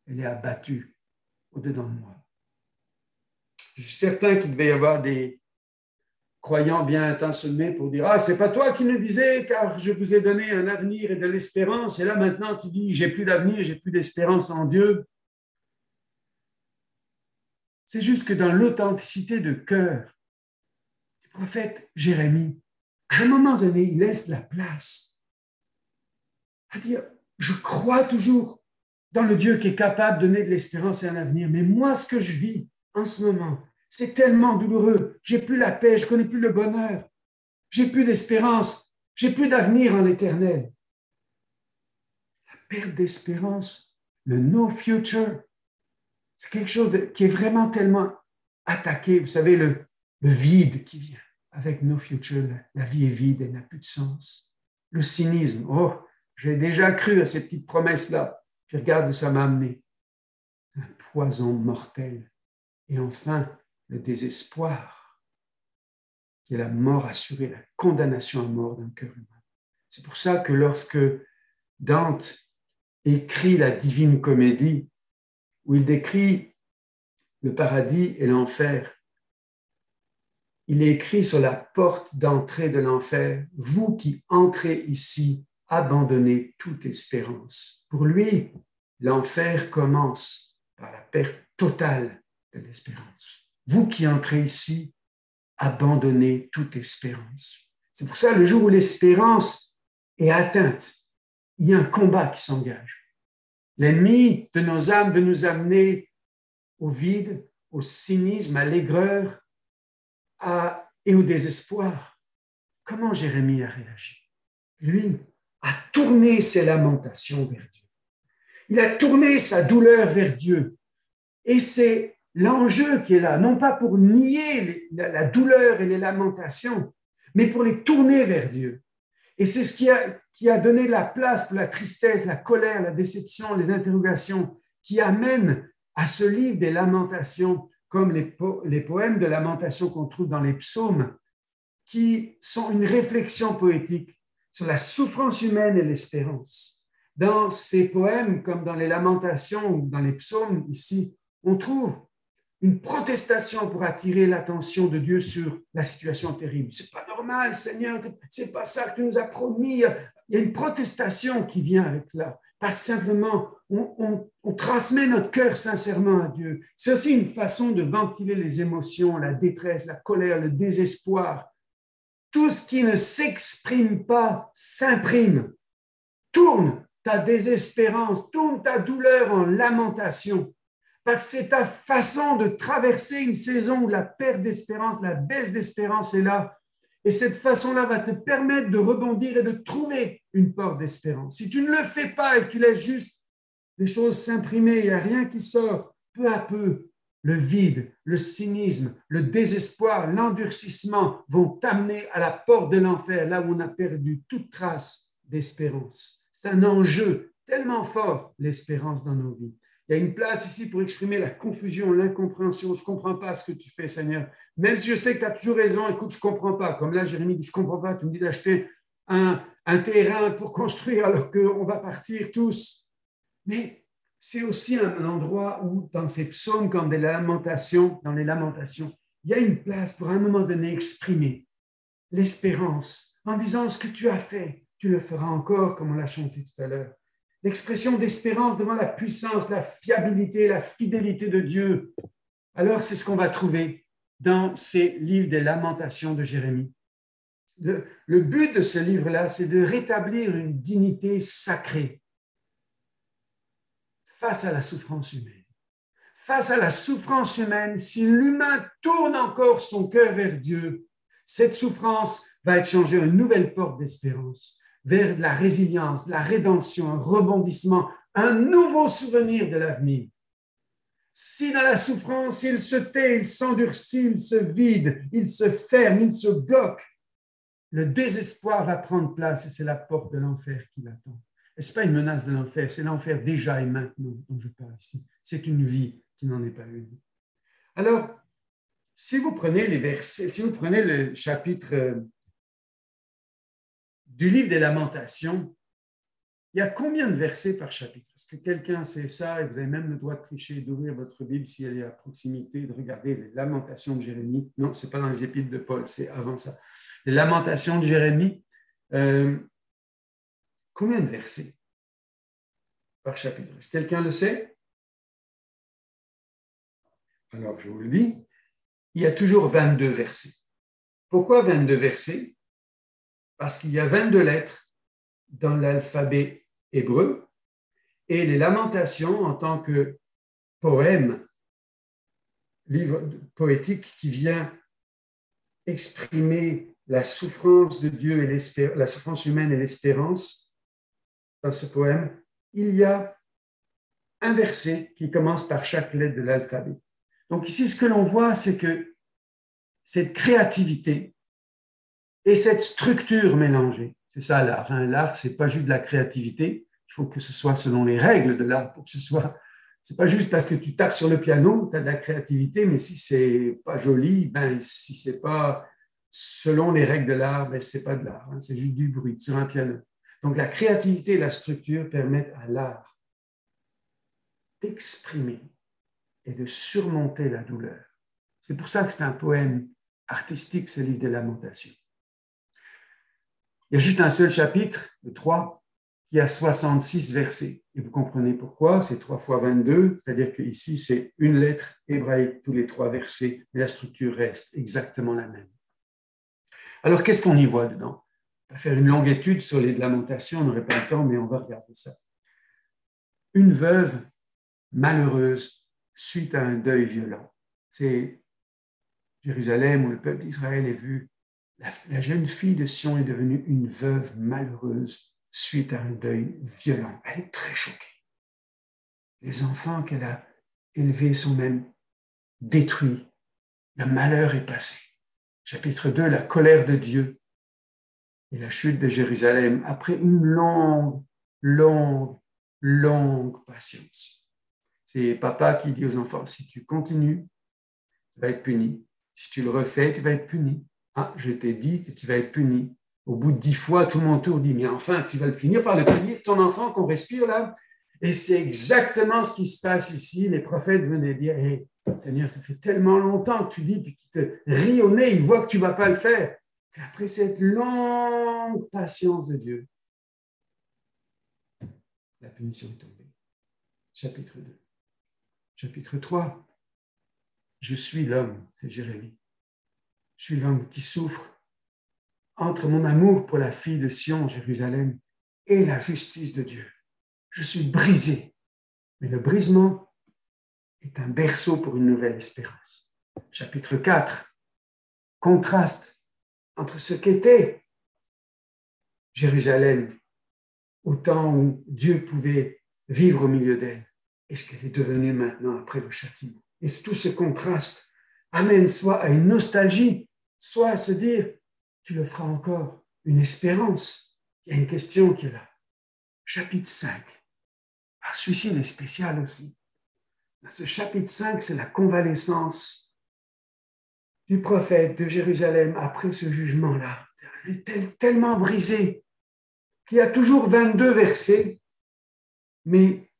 Speaker 1: Elle est abattue au-dedans de moi. Je suis certain qu'il devait y avoir des croyants bien intentionnés pour dire « Ah, c'est pas toi qui nous disais, car je vous ai donné un avenir et de l'espérance, et là maintenant tu dis « J'ai plus d'avenir, j'ai plus d'espérance en Dieu ». C'est juste que dans l'authenticité de cœur du prophète Jérémie, à un moment donné, il laisse la place à dire, je crois toujours dans le Dieu qui est capable de donner de l'espérance et un avenir, mais moi, ce que je vis en ce moment, c'est tellement douloureux. J'ai plus la paix, je connais plus le bonheur, j'ai plus d'espérance, j'ai plus d'avenir en l'éternel. La perte d'espérance, le no future, c'est quelque chose qui est vraiment tellement attaqué. Vous savez, le vide qui vient. Avec no future, la vie est vide, elle n'a plus de sens. Le cynisme, oh, j'ai déjà cru à ces petites promesses-là, puis regarde où ça m'a amené. Un poison mortel. Et enfin, le désespoir, qui est la mort assurée, la condamnation à mort d'un cœur humain. C'est pour ça que lorsque Dante écrit la Divine Comédie, où il décrit le paradis et l'enfer. Il est écrit sur la porte d'entrée de l'enfer, « Vous qui entrez ici, abandonnez toute espérance. » Pour lui, l'enfer commence par la perte totale de l'espérance. Vous qui entrez ici, abandonnez toute espérance. C'est pour ça, le jour où l'espérance est atteinte, il y a un combat qui s'engage. L'ennemi de nos âmes veut nous amener au vide, au cynisme, à l'aigreur et au désespoir. Comment Jérémie a réagi? Lui a tourné ses lamentations vers Dieu. Il a tourné sa douleur vers Dieu. Et c'est l'enjeu qui est là, non pas pour nier la douleur et les lamentations, mais pour les tourner vers Dieu. Et c'est ce qui a donné la place pour la tristesse, la colère, la déception, les interrogations, qui amènent à ce livre des lamentations, comme les poèmes de lamentation qu'on trouve dans les psaumes, qui sont une réflexion poétique sur la souffrance humaine et l'espérance. Dans ces poèmes, comme dans les lamentations ou dans les psaumes ici, on trouve une protestation pour attirer l'attention de Dieu sur la situation terrible. C'est pas normal, Seigneur, c'est pas ça que tu nous as promis. Il y a une protestation qui vient avec là, parce que simplement, on transmet notre cœur sincèrement à Dieu. C'est aussi une façon de ventiler les émotions, la détresse, la colère, le désespoir. Tout ce qui ne s'exprime pas s'imprime. Tourne ta désespérance, tourne ta douleur en lamentation. Parce que c'est ta façon de traverser une saison où la perte d'espérance, la baisse d'espérance est là. Et cette façon-là va te permettre de rebondir et de trouver une porte d'espérance. Si tu ne le fais pas et que tu laisses juste les choses s'imprimer, il n'y a rien qui sort, peu à peu, le vide, le cynisme, le désespoir, l'endurcissement vont t'amener à la porte de l'enfer, là où on a perdu toute trace d'espérance. C'est un enjeu tellement fort, l'espérance dans nos vies. Il y a une place ici pour exprimer la confusion, l'incompréhension. Je ne comprends pas ce que tu fais, Seigneur. Même si je sais que tu as toujours raison, écoute, je ne comprends pas. Comme là, Jérémie dit, je ne comprends pas. Tu me dis d'acheter un terrain pour construire alors qu'on va partir tous. Mais c'est aussi un endroit où, dans ces psaumes comme dans les lamentations, il y a une place pour à un moment donné exprimer l'espérance en disant ce que tu as fait, tu le feras encore, comme on l'a chanté tout à l'heure. L'expression d'espérance devant la puissance, la fiabilité, la fidélité de Dieu. Alors, c'est ce qu'on va trouver dans ces livres des lamentations de Jérémie. Le but de ce livre-là, c'est de rétablir une dignité sacrée face à la souffrance humaine. Face à la souffrance humaine, si l'humain tourne encore son cœur vers Dieu, cette souffrance va être changée en une nouvelle porte d'espérance, vers de la résilience, de la rédemption, un rebondissement, un nouveau souvenir de l'avenir. Si dans la souffrance, il se tait, il s'endurcit, il se vide, il se ferme, il se bloque, le désespoir va prendre place et c'est la porte de l'enfer qui l'attend. Et ce n'est pas une menace de l'enfer, c'est l'enfer déjà et maintenant dont je parle ici. C'est une vie qui n'en est pas une. Alors, si vous prenez les versets, si vous prenez le chapitre du livre des Lamentations, il y a combien de versets par chapitre? Est-ce que quelqu'un sait ça? Et vous avez même le droit de tricher et d'ouvrir votre Bible si elle est à proximité, de regarder les Lamentations de Jérémie. Non, ce n'est pas dans les Épîtres de Paul, c'est avant ça. Les Lamentations de Jérémie, combien de versets par chapitre? Est-ce que quelqu'un le sait? Alors, je vous le dis, il y a toujours 22 versets. Pourquoi 22 versets? Parce qu'il y a 22 lettres dans l'alphabet hébreu et les Lamentations en tant que poème, livre poétique qui vient exprimer la souffrance de Dieu et la souffrance humaine et l'espérance. Dans ce poème, il y a un verset qui commence par chaque lettre de l'alphabet. Donc ici, ce que l'on voit, c'est que cette créativité et cette structure mélangée, c'est ça l'art. Hein? L'art, ce n'est pas juste de la créativité, il faut que ce soit selon les règles de l'art pour que ce soit. Ce n'est pas juste parce que tu tapes sur le piano, tu as de la créativité, mais si ce n'est pas joli, ben, si ce n'est pas selon les règles de l'art, ben, ce n'est pas de l'art, hein? C'est juste du bruit sur un piano. Donc la créativité et la structure permettent à l'art d'exprimer et de surmonter la douleur. C'est pour ça que c'est un poème artistique, ce livre des Lamentations. Il y a juste un seul chapitre, le 3, qui a 66 versets. Et vous comprenez pourquoi, c'est 3 fois 22, c'est-à-dire qu'ici, c'est une lettre hébraïque tous les 3 versets, mais la structure reste exactement la même. Alors, qu'est-ce qu'on y voit dedans? On va faire une longue étude sur les Lamentations, on n'aurait pas le temps, mais on va regarder ça. Une veuve malheureuse suite à un deuil violent. C'est Jérusalem où le peuple d'Israël est vu. La jeune fille de Sion est devenue une veuve malheureuse suite à un deuil violent. Elle est très choquée. Les enfants qu'elle a élevés sont même détruits. Le malheur est passé. Chapitre 2, la colère de Dieu et la chute de Jérusalem après une longue patience. C'est papa qui dit aux enfants, si tu continues, tu vas être puni. Si tu le refais, tu vas être puni. Ah, je t'ai dit que tu vas être puni. Au bout de 10 fois, tout mon tour dit, mais enfin, tu vas le finir par le punir, ton enfant qu'on respire là. Et c'est exactement ce qui se passe ici. Les prophètes venaient dire, hey, Seigneur, ça fait tellement longtemps que tu dis, puis qu'il te rit au nez, il voit que tu ne vas pas le faire. Et après cette longue patience de Dieu, la punition est tombée. Chapitre 2. Chapitre 3. Je suis l'homme, c'est Jérémie. Je suis l'homme qui souffre entre mon amour pour la fille de Sion, Jérusalem, et la justice de Dieu. Je suis brisé, mais le brisement est un berceau pour une nouvelle espérance. Chapitre 4, contraste entre ce qu'était Jérusalem au temps où Dieu pouvait vivre au milieu d'elle et ce qu'elle est devenue maintenant après le châtiment. Et tout ce contraste amène soit à une nostalgie, soit à se dire, tu le feras encore, une espérance. Il y a une question qui est là. Chapitre 5. Ah, celui-ci, il est spécial aussi. Dans ce chapitre 5, c'est la convalescence du prophète de Jérusalem après ce jugement-là. Il est tellement brisé qu'il y a toujours 22 versets, mais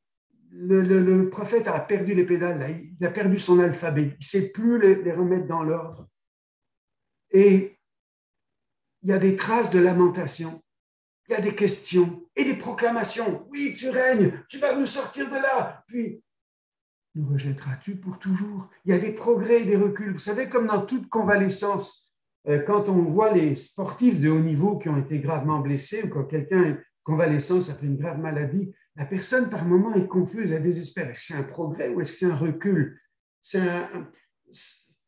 Speaker 1: le prophète a perdu les pédales, là. Il a perdu son alphabet. Il ne sait plus les remettre dans l'ordre. Et il y a des traces de lamentation, il y a des questions et des proclamations. Oui, tu règnes, tu vas nous sortir de là. Puis, nous rejetteras-tu pour toujours? Il y a des progrès et des reculs. Vous savez, comme dans toute convalescence, quand on voit les sportifs de haut niveau qui ont été gravement blessés ou quand quelqu'un est convalescence après une grave maladie, la personne par moment est confuse, elle désespère. Est-ce que c'est un progrès ou est-ce que c'est un recul?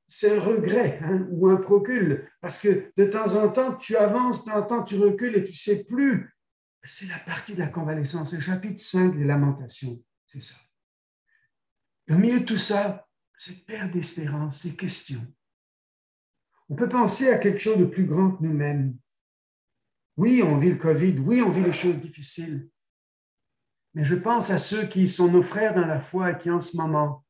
Speaker 1: C'est un regret ou un procul, parce que de temps en temps, tu avances, de temps en temps, tu recules et tu ne sais plus. C'est la partie de la convalescence, le chapitre 5 des Lamentations, c'est ça. Et au milieu de tout ça, cette perte d'espérance, ces questions. On peut penser à quelque chose de plus grand que nous-mêmes. Oui, on vit le Covid, oui, on vit les choses difficiles, mais je pense à ceux qui sont nos frères dans la foi et qui en ce moment,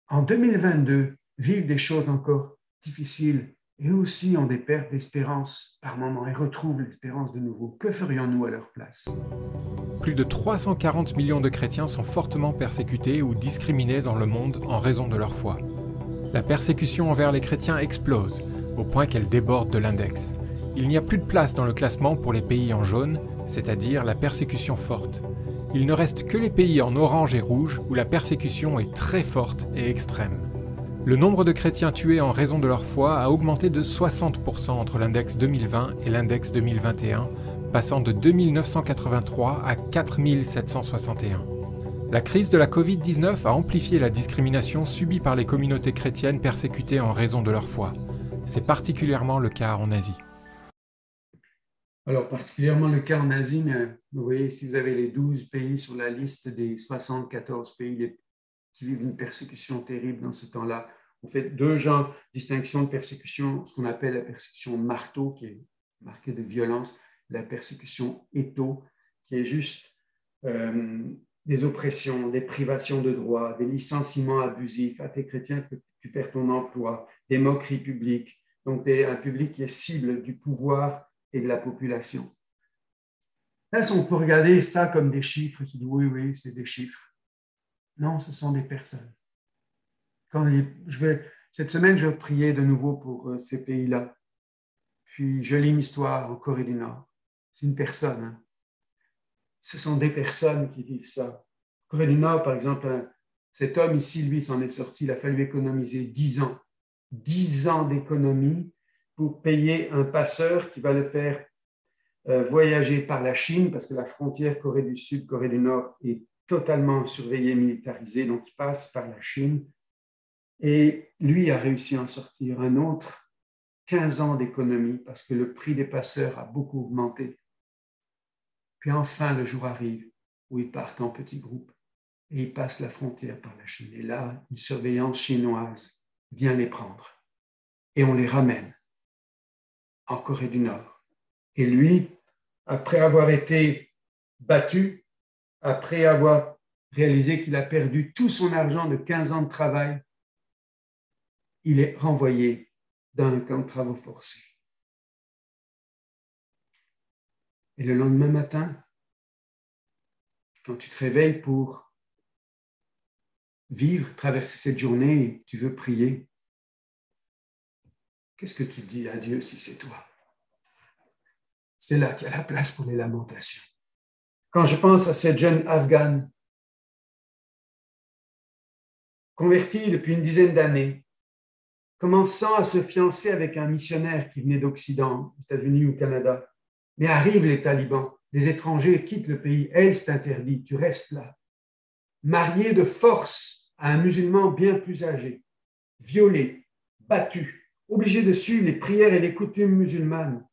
Speaker 1: en 2022, vivent des choses encore difficiles et eux aussi ont des pertes d'espérance par moment et retrouvent l'espérance de nouveau. Que ferions-nous à leur place?
Speaker 3: Plus de 340 millions de chrétiens sont fortement persécutés ou discriminés dans le monde en raison de leur foi. La persécution envers les chrétiens explose, au point qu'elle déborde de l'index. Il n'y a plus de place dans le classement pour les pays en jaune, c'est-à-dire la persécution forte. Il ne reste que les pays en orange et rouge où la persécution est très forte et extrême. Le nombre de chrétiens tués en raison de leur foi a augmenté de 60% entre l'index 2020 et l'index 2021, passant de 2983 à 4761. La crise de la Covid-19 a amplifié la discrimination subie par les communautés chrétiennes persécutées en raison de leur foi. C'est particulièrement le cas en Asie.
Speaker 1: Alors, particulièrement le cas en Asie, mais vous voyez, si vous avez les 12 pays sur la liste des 74 pays qui vivent une persécution terrible dans ce temps-là, on fait deux genres de distinction de persécution, ce qu'on appelle la persécution marteau, qui est marquée de violence, la persécution étau, qui est juste des oppressions, des privations de droits, des licenciements abusifs à tes chrétiens que tu perds ton emploi, des moqueries publiques, donc un public qui est cible du pouvoir et de la population. Là, on peut regarder ça comme des chiffres et se dire oui, c'est des chiffres. Non, ce sont des personnes. Cette semaine, je vais prier de nouveau pour ces pays-là. Puis je lis une histoire en Corée du Nord. C'est une personne. Hein. Ce sont des personnes qui vivent ça. En Corée du Nord, par exemple, cet homme ici, lui, s'en est sorti. Il a fallu économiser 10 ans. 10 ans d'économie pour payer un passeur qui va le faire voyager par la Chine, parce que la frontière Corée du Sud, Corée du Nord est totalement surveillée, militarisée, donc il passe par la Chine. Et lui a réussi à en sortir. Un autre, 15 ans d'économie, parce que le prix des passeurs a beaucoup augmenté. Puis enfin, le jour arrive où ils partent en petits groupes et ils passent la frontière par la Chine. Et là, une surveillance chinoise vient les prendre et on les ramène en Corée du Nord. Et lui, après avoir été battu, après avoir réalisé qu'il a perdu tout son argent de 15 ans de travail, il est renvoyé dans un camp de travaux forcés. Et le lendemain matin, quand tu te réveilles pour vivre, traverser cette journée et tu veux prier, qu'est-ce que tu dis à Dieu si c'est toi? C'est là qu'il y a la place pour les lamentations. Quand je pense à cette jeune Afghane, convertie depuis une dizaine d'années, commençant à se fiancer avec un missionnaire qui venait d'Occident, aux États-Unis ou au Canada, mais arrivent les talibans, les étrangers quittent le pays, elle, c'est interdit, tu restes là. Mariée de force à un musulman bien plus âgé, violée, battue, obligée de suivre les prières et les coutumes musulmanes.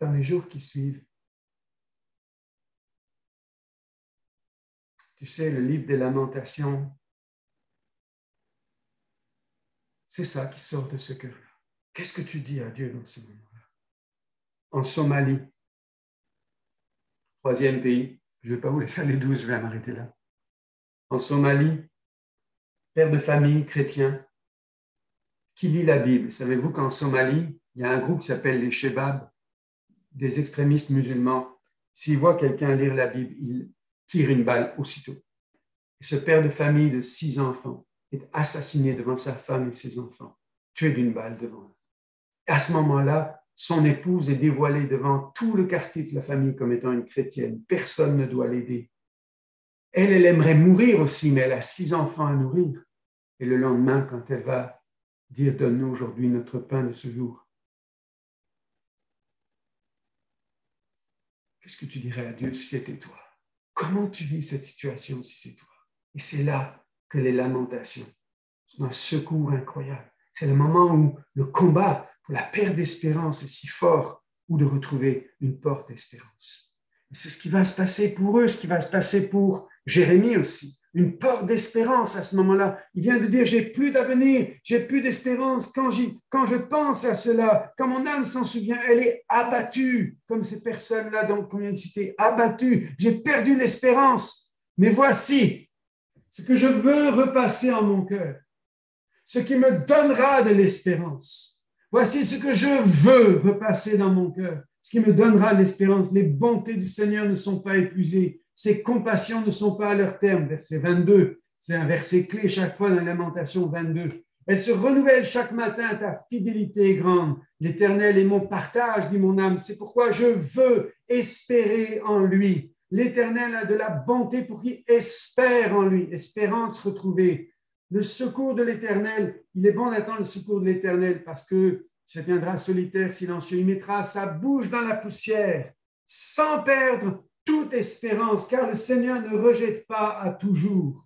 Speaker 1: Dans les jours qui suivent, tu sais, le livre des Lamentations, c'est ça qui sort de ce cœur. Qu'est-ce que tu dis à Dieu dans ce moment-là? En Somalie, 3e pays, je ne vais pas vous les faire les 12, je vais m'arrêter là. En Somalie, père de famille chrétien, qui lit la Bible. Savez-vous qu'en Somalie, il y a un groupe qui s'appelle les Shebab, des extrémistes musulmans. S'ils voient quelqu'un lire la Bible, ils tirent une balle aussitôt. Et ce père de famille de 6 enfants est assassiné devant sa femme et ses enfants, tué d'une balle devant eux. Et à ce moment-là, son épouse est dévoilée devant tout le quartier de la famille comme étant une chrétienne. Personne ne doit l'aider. Elle aimerait mourir aussi, mais elle a 6 enfants à nourrir. Et le lendemain, quand elle va dire « Donne-nous aujourd'hui notre pain de ce jour », qu'est-ce que tu dirais à Dieu si c'était toi? Comment tu vis cette situation si c'est toi? Et c'est là que les lamentations sont un secours incroyable. C'est le moment où le combat pour la perte d'espérance est si fort, ou de retrouver une porte d'espérance. Et c'est ce qui va se passer pour eux, ce qui va se passer pour Jérémie aussi. Une porte d'espérance à ce moment-là. Il vient de dire, j'ai plus d'avenir, j'ai plus d'espérance. Quand je pense à cela, quand mon âme s'en souvient, elle est abattue, comme ces personnes-là qu'on vient de citer, abattue. J'ai perdu l'espérance. Mais voici ce que je veux repasser en mon cœur, ce qui me donnera de l'espérance. Voici ce que je veux repasser dans mon cœur, ce qui me donnera de l'espérance. Les bontés du Seigneur ne sont pas épuisées. Ses compassions ne sont pas à leur terme. Verset 22, c'est un verset clé chaque fois dans la Lamentation 22. Elle se renouvelle chaque matin, ta fidélité est grande. L'Éternel est mon partage, dit mon âme. C'est pourquoi je veux espérer en lui. L'Éternel a de la bonté pour qui espère en lui. Espérance retrouvée. Le secours de l'Éternel, il est bon d'attendre le secours de l'Éternel parce que se tiendra solitaire, silencieux. Il mettra sa bouche dans la poussière sans perdre toute espérance, car le Seigneur ne rejette pas à toujours.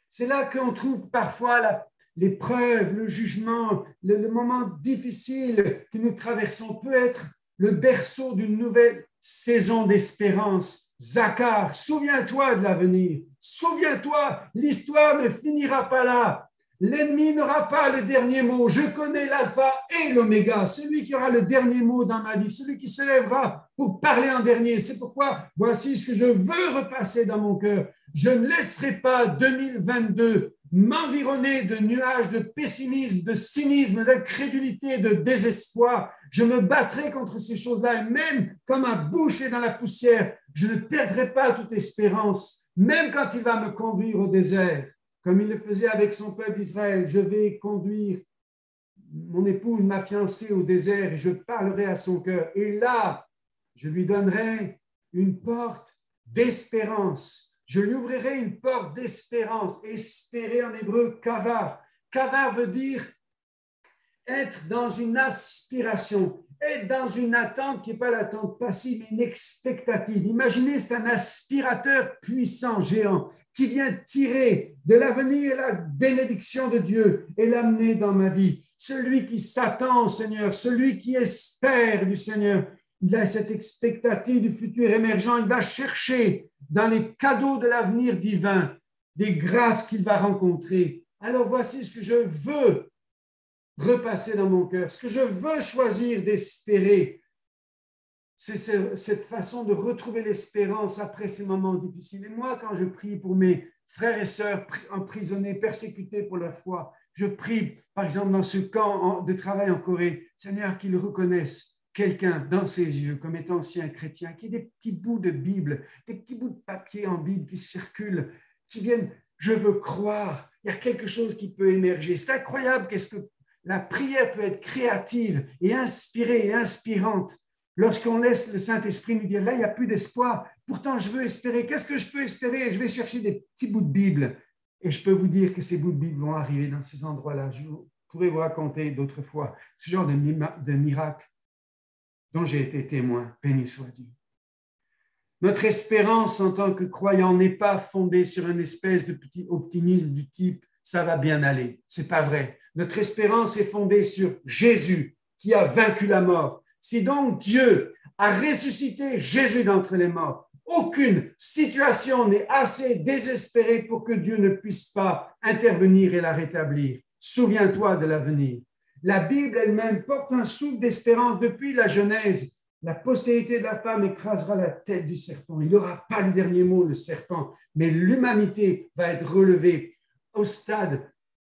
Speaker 1: C'est là qu'on trouve parfois l'épreuve, le jugement, le moment difficile que nous traversons peut être le berceau d'une nouvelle saison d'espérance. Zacharie, souviens-toi de l'avenir. Souviens-toi, l'histoire ne finira pas là. L'ennemi n'aura pas le dernier mot. Je connais l'alpha et l'oméga, celui qui aura le dernier mot dans ma vie, celui qui se lèvera pour parler en dernier. C'est pourquoi voici ce que je veux repasser dans mon cœur. Je ne laisserai pas 2022 m'environner de nuages de pessimisme, de cynisme, d'incrédulité, de désespoir. Je me battrai contre ces choses-là et même quand ma bouche est dans la poussière, Je ne perdrai pas toute espérance, même quand il va me conduire au désert, comme il le faisait avec son peuple Israël. Je vais conduire mon épouse, ma fiancée au désert et je parlerai à son cœur. Et là, je lui donnerai une porte d'espérance. Je lui ouvrirai une porte d'espérance. Espérer en hébreu, kavar. Kavar veut dire être dans une aspiration, être dans une attente qui n'est pas l'attente passive, mais une expectative. Imaginez, c'est un aspirateur puissant, géant, qui vient tirer de l'avenir la bénédiction de Dieu et l'amener dans ma vie. Celui qui s'attend au Seigneur, celui qui espère du Seigneur, il a cette expectative du futur émergent, il va chercher dans les cadeaux de l'avenir divin des grâces qu'il va rencontrer. Alors voici ce que je veux repasser dans mon cœur, ce que je veux choisir d'espérer. C'est cette façon de retrouver l'espérance après ces moments difficiles. Et moi, quand je prie pour mes frères et sœurs emprisonnés, persécutés pour leur foi, je prie, par exemple, dans ce camp de travail en Corée, Seigneur, qu'ils reconnaissent quelqu'un dans ses yeux comme étant aussi un chrétien, qui ait des petits bouts de Bible, des petits bouts de papier en Bible qui circulent, qui viennent, je veux croire, il y a quelque chose qui peut émerger. C'est incroyable qu'est-ce que la prière peut être créative et inspirée et inspirante. Lorsqu'on laisse le Saint-Esprit nous dire, là, il n'y a plus d'espoir. Pourtant, je veux espérer. Qu'est-ce que je peux espérer? Je vais chercher des petits bouts de Bible. Et je peux vous dire que ces bouts de Bible vont arriver dans ces endroits-là. Je pourrais vous raconter d'autres fois ce genre de miracle dont j'ai été témoin. Béni soit Dieu. Notre espérance en tant que croyant n'est pas fondée sur une espèce de petit optimisme du type « ça va bien aller ». Ce n'est pas vrai. Notre espérance est fondée sur Jésus qui a vaincu la mort. Si donc Dieu a ressuscité Jésus d'entre les morts, aucune situation n'est assez désespérée pour que Dieu ne puisse pas intervenir et la rétablir. Souviens-toi de l'avenir. La Bible elle-même porte un souffle d'espérance depuis la Genèse. La postérité de la femme écrasera la tête du serpent. Il n'aura pas le dernier mot, le serpent, mais l'humanité va être relevée au stade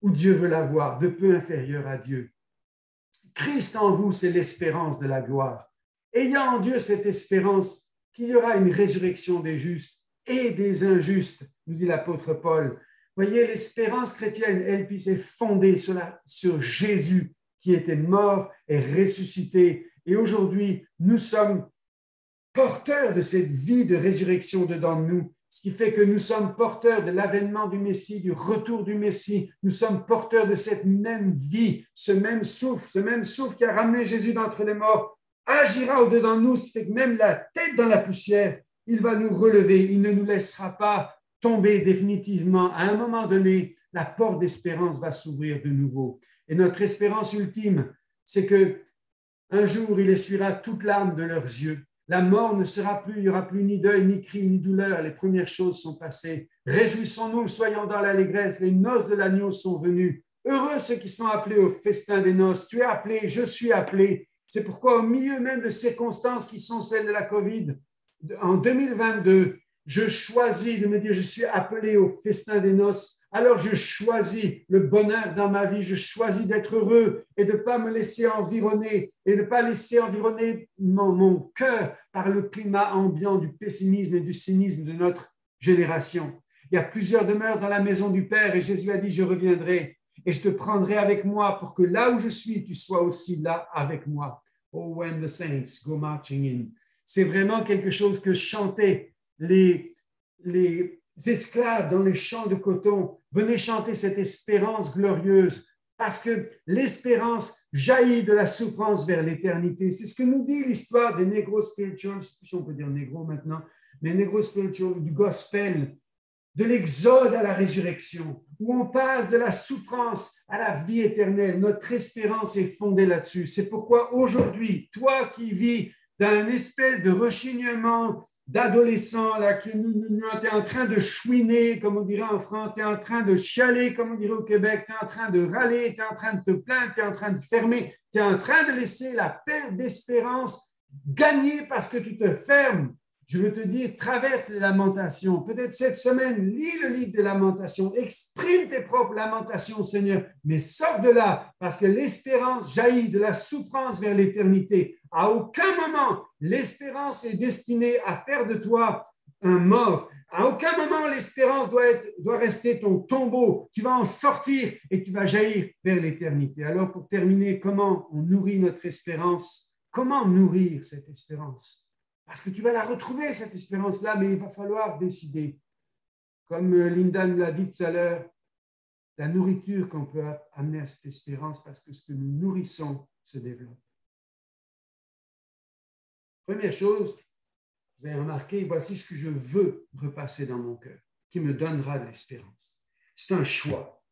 Speaker 1: où Dieu veut la voir, de peu inférieur à Dieu. Christ en vous, c'est l'espérance de la gloire. Ayant en Dieu cette espérance qu'il y aura une résurrection des justes et des injustes, nous dit l'apôtre Paul. Voyez, l'espérance chrétienne, elle, puis c'est fondée sur Jésus qui était mort et ressuscité. Et aujourd'hui, nous sommes porteurs de cette vie de résurrection dedans de nous, ce qui fait que nous sommes porteurs de l'avènement du Messie, du retour du Messie. Nous sommes porteurs de cette même vie, ce même souffle qui a ramené Jésus d'entre les morts, agira au-dedans de nous, ce qui fait que même la tête dans la poussière, il va nous relever, il ne nous laissera pas tomber définitivement. À un moment donné, la porte d'espérance va s'ouvrir de nouveau. Et notre espérance ultime, c'est que un jour, il essuiera toute larme de leurs yeux. La mort ne sera plus, il n'y aura plus ni deuil, ni cri, ni douleur. Les premières choses sont passées. Réjouissons-nous, soyons dans l'allégresse. Les noces de l'agneau sont venues. Heureux ceux qui sont appelés au festin des noces. Tu es appelé, je suis appelé. C'est pourquoi au milieu même de circonstances qui sont celles de la COVID, en 2022, je choisis de me dire, je suis appelé au festin des noces. Alors je choisis le bonheur dans ma vie, je choisis d'être heureux et de ne pas me laisser environner et de ne pas laisser environner mon cœur par le climat ambiant du pessimisme et du cynisme de notre génération. Il y a plusieurs demeures dans la maison du Père et Jésus a dit, je reviendrai et je te prendrai avec moi pour que là où je suis, tu sois aussi là avec moi. Oh, when the saints go marching in. C'est vraiment quelque chose que chantaient les esclaves dans les champs de coton. Venez chanter cette espérance glorieuse parce que l'espérance jaillit de la souffrance vers l'éternité. C'est ce que nous dit l'histoire des Negro Spirituals, je ne sais plus si on peut dire Negro maintenant, mais Negro Spiritual, du gospel, de l'exode à la résurrection, où on passe de la souffrance à la vie éternelle. Notre espérance est fondée là-dessus. C'est pourquoi aujourd'hui, toi qui vis dans une espèce de rechignement d'adolescent, là, qui tu es en train de chouiner, comme on dirait en France, tu es en train de chialer, comme on dirait au Québec, tu es en train de râler, tu es en train de te plaindre, tu es en train de fermer, tu es en train de laisser la perte d'espérance gagner parce que tu te fermes. je veux te dire, traverse les lamentations. Peut-être cette semaine, lis le livre des lamentations, exprime tes propres lamentations, Seigneur, mais sors de là, parce que l'espérance jaillit de la souffrance vers l'éternité. À aucun moment, l'espérance est destinée à faire de toi un mort. À aucun moment, l'espérance doit rester ton tombeau. Tu vas en sortir et tu vas jaillir vers l'éternité. Alors, pour terminer, comment on nourrit notre espérance? Comment nourrir cette espérance? Parce que tu vas la retrouver, cette espérance-là, mais il va falloir décider. Comme Linda nous l'a dit tout à l'heure, la nourriture qu'on peut amener à cette espérance, parce que ce que nous nourrissons se développe. Première chose, vous avez remarqué, voici ce que je veux repasser dans mon cœur, qui me donnera de l'espérance. C'est un choix.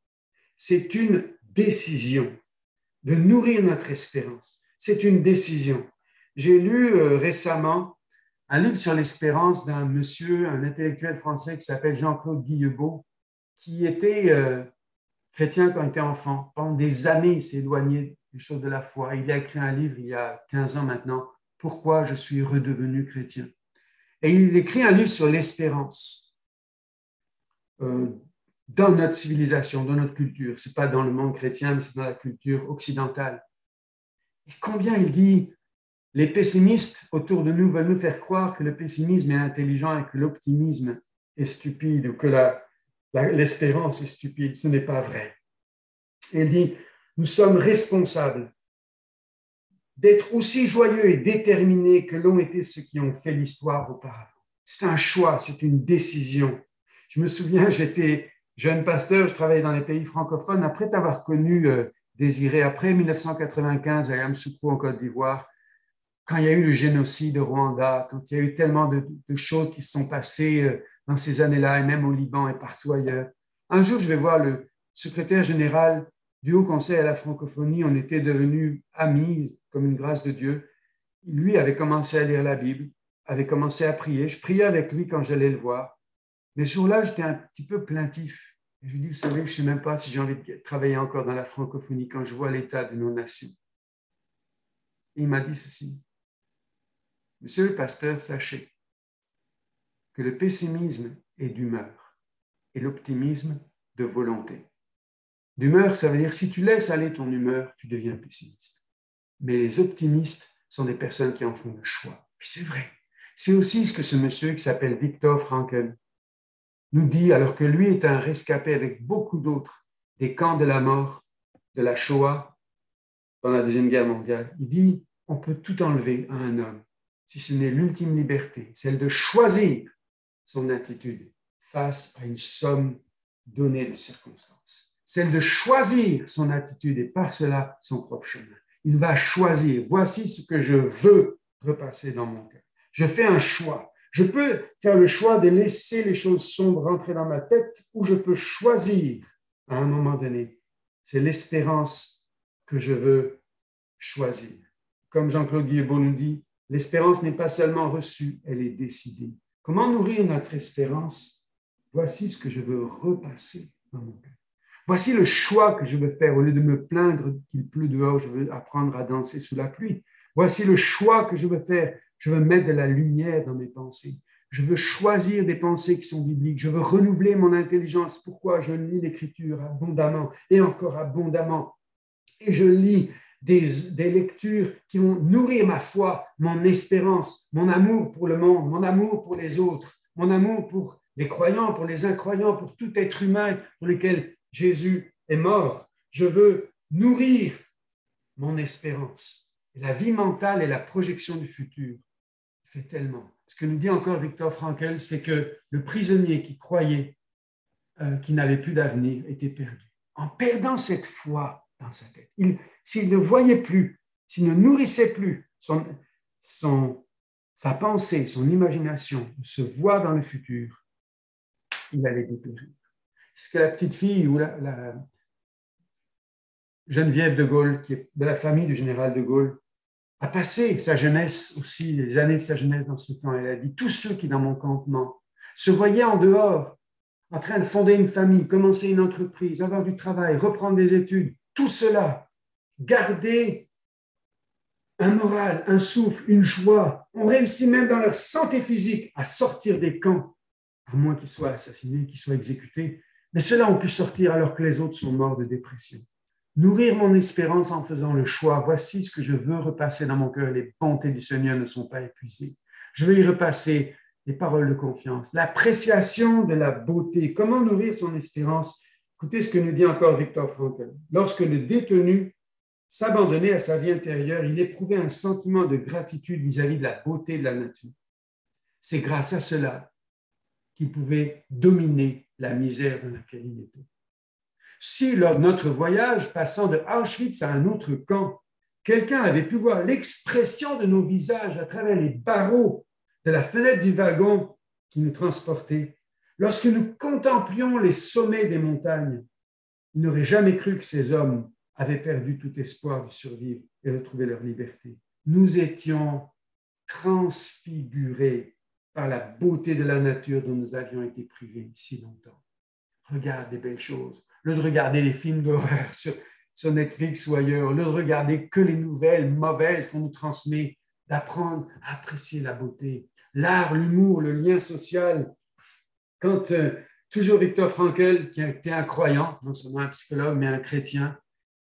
Speaker 1: C'est une décision de nourrir notre espérance. C'est une décision. J'ai lu récemment un livre sur l'espérance d'un monsieur, un intellectuel français qui s'appelle Jean-Claude Guillebeau, qui était chrétien quand il était enfant. Pendant des années, il s'est éloigné des choses de la foi. Il a écrit un livre il y a 15 ans maintenant, « Pourquoi je suis redevenu chrétien ». Et il écrit un livre sur l'espérance dans notre civilisation, dans notre culture. Ce n'est pas dans le monde chrétien, mais c'est dans la culture occidentale. Et combien il dit, les pessimistes autour de nous veulent nous faire croire que le pessimisme est intelligent et que l'optimisme est stupide ou que l'espérance est stupide. Ce n'est pas vrai. Et il dit, nous sommes responsables d'être aussi joyeux et déterminés que l'ont été ceux qui ont fait l'histoire auparavant. C'est un choix, c'est une décision. Je me souviens, j'étais jeune pasteur, je travaillais dans les pays francophones. Après avoir connu Désiré, après 1995 à Yamoussoukro en Côte d'Ivoire, quand il y a eu le génocide au Rwanda, quand il y a eu tellement de choses qui se sont passées dans ces années-là, et même au Liban et partout ailleurs. Un jour, je vais voir le secrétaire général du Haut Conseil à la francophonie. On était devenus amis, comme une grâce de Dieu. Lui avait commencé à lire la Bible, avait commencé à prier. Je priais avec lui quand j'allais le voir. Mais ce jour-là, j'étais un petit peu plaintif. Et je lui dis, vous savez, je ne sais même pas si j'ai envie de travailler encore dans la francophonie quand je vois l'état de nos nations. Et il m'a dit ceci. Monsieur le pasteur, sachez que le pessimisme est d'humeur et l'optimisme de volonté. D'humeur, ça veut dire si tu laisses aller ton humeur, tu deviens pessimiste. Mais les optimistes sont des personnes qui en font le choix. Puis c'est vrai. C'est aussi ce que ce monsieur qui s'appelle Viktor Frankl nous dit, alors que lui est un rescapé avec beaucoup d'autres des camps de la mort, de la Shoah, pendant la Deuxième Guerre mondiale. Il dit, on peut tout enlever à un homme, si ce n'est l'ultime liberté, celle de choisir son attitude face à une somme donnée de circonstances. Celle de choisir son attitude et par cela son propre chemin. Il va choisir. Voici ce que je veux repasser dans mon cœur. Je fais un choix. Je peux faire le choix de laisser les choses sombres rentrer dans ma tête ou je peux choisir à un moment donné. C'est l'espérance que je veux choisir. Comme Jean-Claude Guillebeau nous dit, l'espérance n'est pas seulement reçue, elle est décidée. Comment nourrir notre espérance? Voici ce que je veux repasser dans mon cœur. Voici le choix que je veux faire. Au lieu de me plaindre qu'il pleut dehors, je veux apprendre à danser sous la pluie. Voici le choix que je veux faire. Je veux mettre de la lumière dans mes pensées. Je veux choisir des pensées qui sont bibliques. Je veux renouveler mon intelligence. Pourquoi? Je lis l'Écriture abondamment et encore abondamment. Et je lis des lectures qui vont nourrir ma foi, mon espérance, mon amour pour le monde, mon amour pour les autres, mon amour pour les croyants, pour les incroyants, pour tout être humain pour lequel Jésus est mort. Je veux nourrir mon espérance. Et la vie mentale et la projection du futur fait tellement. Ce que nous dit encore Viktor Frankl, c'est que le prisonnier qui croyait qu'il n'avait plus d'avenir était perdu. En perdant cette foi dans sa tête, s'il ne voyait plus, s'il ne nourrissait plus sa pensée, son imagination, de se voir dans le futur, il allait dépérir. C'est ce que la petite fille ou la Geneviève de Gaulle, qui est de la famille du général de Gaulle, a passé sa jeunesse aussi, les années de sa jeunesse dans ce temps. Elle a dit, tous ceux qui dans mon campement se voyaient en dehors, en train de fonder une famille, commencer une entreprise, avoir du travail, reprendre des études, tout cela, garder un moral, un souffle, une joie. On réussit même dans leur santé physique à sortir des camps, à moins qu'ils soient assassinés, qu'ils soient exécutés. Mais ceux-là ont pu sortir alors que les autres sont morts de dépression. Nourrir mon espérance en faisant le choix. Voici ce que je veux repasser dans mon cœur. Les bontés du Seigneur ne sont pas épuisées. Je veux y repasser des paroles de confiance, l'appréciation de la beauté. Comment nourrir son espérance? Écoutez ce que nous dit encore Viktor Frankl. Lorsque le détenu s'abandonnait à sa vie intérieure, il éprouvait un sentiment de gratitude vis-à-vis de la beauté de la nature. C'est grâce à cela qu'il pouvait dominer la misère dans laquelle il était. Si, lors de notre voyage, passant de Auschwitz à un autre camp, quelqu'un avait pu voir l'expression de nos visages à travers les barreaux de la fenêtre du wagon qui nous transportait, lorsque nous contemplions les sommets des montagnes, il n'aurait jamais cru que ces hommes avaient perdu tout espoir de survivre et retrouver leur liberté. Nous étions transfigurés par la beauté de la nature dont nous avions été privés si longtemps. Regarde des belles choses. Au lieu de regarder les films d'horreur sur Netflix ou ailleurs, au lieu de regarder que les nouvelles mauvaises qu'on nous transmet, d'apprendre à apprécier la beauté, l'art, l'humour, le lien social. Quand toujours Viktor Frankl, qui était un croyant, non seulement un psychologue, mais un chrétien,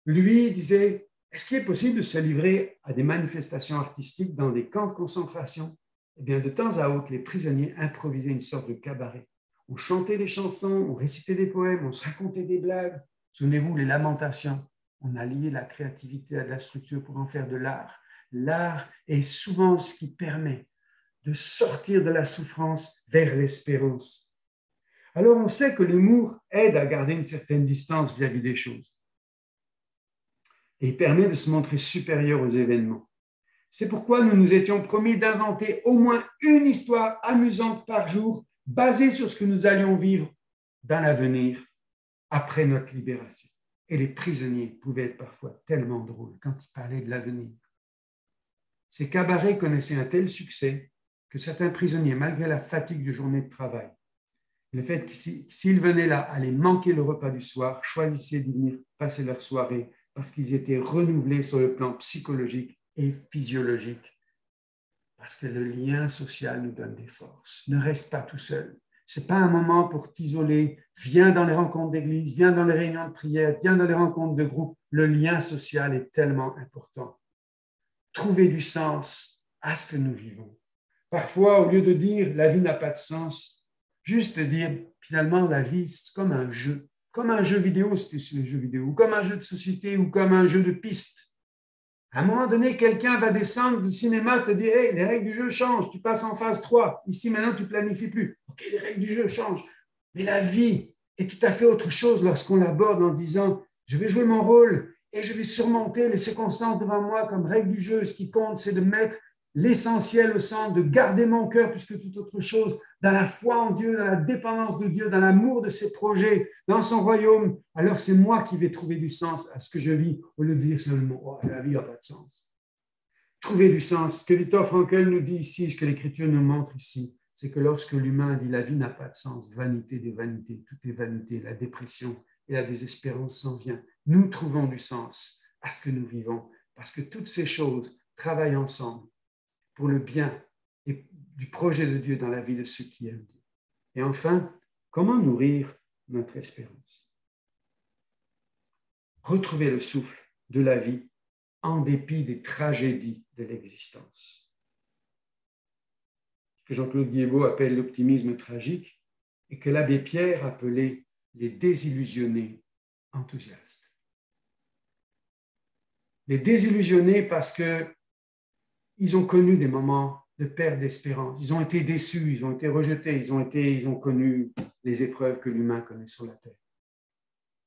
Speaker 1: lui disait, est-ce qu'il est possible de se livrer à des manifestations artistiques dans des camps de concentration? Eh bien, de temps à autre, les prisonniers improvisaient une sorte de cabaret. On chantait des chansons, on récitait des poèmes, on se racontait des blagues. Souvenez-vous, les lamentations. On a lié la créativité à de la structure pour en faire de l'art. L'art est souvent ce qui permet de sortir de la souffrance vers l'espérance. Alors, on sait que l'humour aide à garder une certaine distance vis-à-vis des choses. Et il permet de se montrer supérieur aux événements. C'est pourquoi nous nous étions promis d'inventer au moins une histoire amusante par jour basée sur ce que nous allions vivre dans l'avenir après notre libération. Et les prisonniers pouvaient être parfois tellement drôles quand ils parlaient de l'avenir. Ces cabarets connaissaient un tel succès que certains prisonniers, malgré la fatigue de journée de travail, le fait que s'ils venaient là, allaient manquer le repas du soir, choisissaient d'y venir passer leur soirée parce qu'ils étaient renouvelés sur le plan psychologique et physiologique. Parce que le lien social nous donne des forces. Ne reste pas tout seul. Ce n'est pas un moment pour t'isoler. Viens dans les rencontres d'église, viens dans les réunions de prière, viens dans les rencontres de groupe. Le lien social est tellement important. Trouver du sens à ce que nous vivons. Parfois, au lieu de dire « la vie n'a pas de sens », juste dire « finalement, la vie, c'est comme un jeu. Comme un jeu vidéo, c'était sur les jeux vidéo, ou comme un jeu de société, ou comme un jeu de piste. » À un moment donné, quelqu'un va descendre du cinéma, te dire hey, « les règles du jeu changent, tu passes en phase 3. Ici, maintenant, tu ne planifies plus. » Ok, les règles du jeu changent. Mais la vie est tout à fait autre chose lorsqu'on l'aborde en disant « je vais jouer mon rôle et je vais surmonter les circonstances devant moi comme règle du jeu. Ce qui compte, c'est de mettre l'essentiel au centre, de garder mon cœur plus que toute autre chose, dans la foi en Dieu, dans la dépendance de Dieu, dans l'amour de ses projets, dans son royaume. Alors c'est moi qui vais trouver du sens à ce que je vis, au lieu de dire seulement « oh, la vie n'a pas de sens ». Trouver du sens. Ce que Viktor Frankl nous dit ici, ce que l'Écriture nous montre ici, c'est que lorsque l'humain dit « la vie n'a pas de sens », vanité des vanités, tout est vanité, la dépression et la désespérance s'en vient. Nous trouvons du sens à ce que nous vivons, parce que toutes ces choses travaillent ensemble pour le bien et du projet de Dieu dans la vie de ceux qui aiment Dieu. Et enfin, comment nourrir notre espérance? Retrouver le souffle de la vie en dépit des tragédies de l'existence. Ce que Jean-Claude Guilbeault appelle l'optimisme tragique et que l'abbé Pierre appelait les désillusionnés enthousiastes. Les désillusionnés parce qu'ils ont connu des moments de perte d'espérance. Ils ont été déçus, ils ont été rejetés, ils ont connu les épreuves que l'humain connaît sur la terre.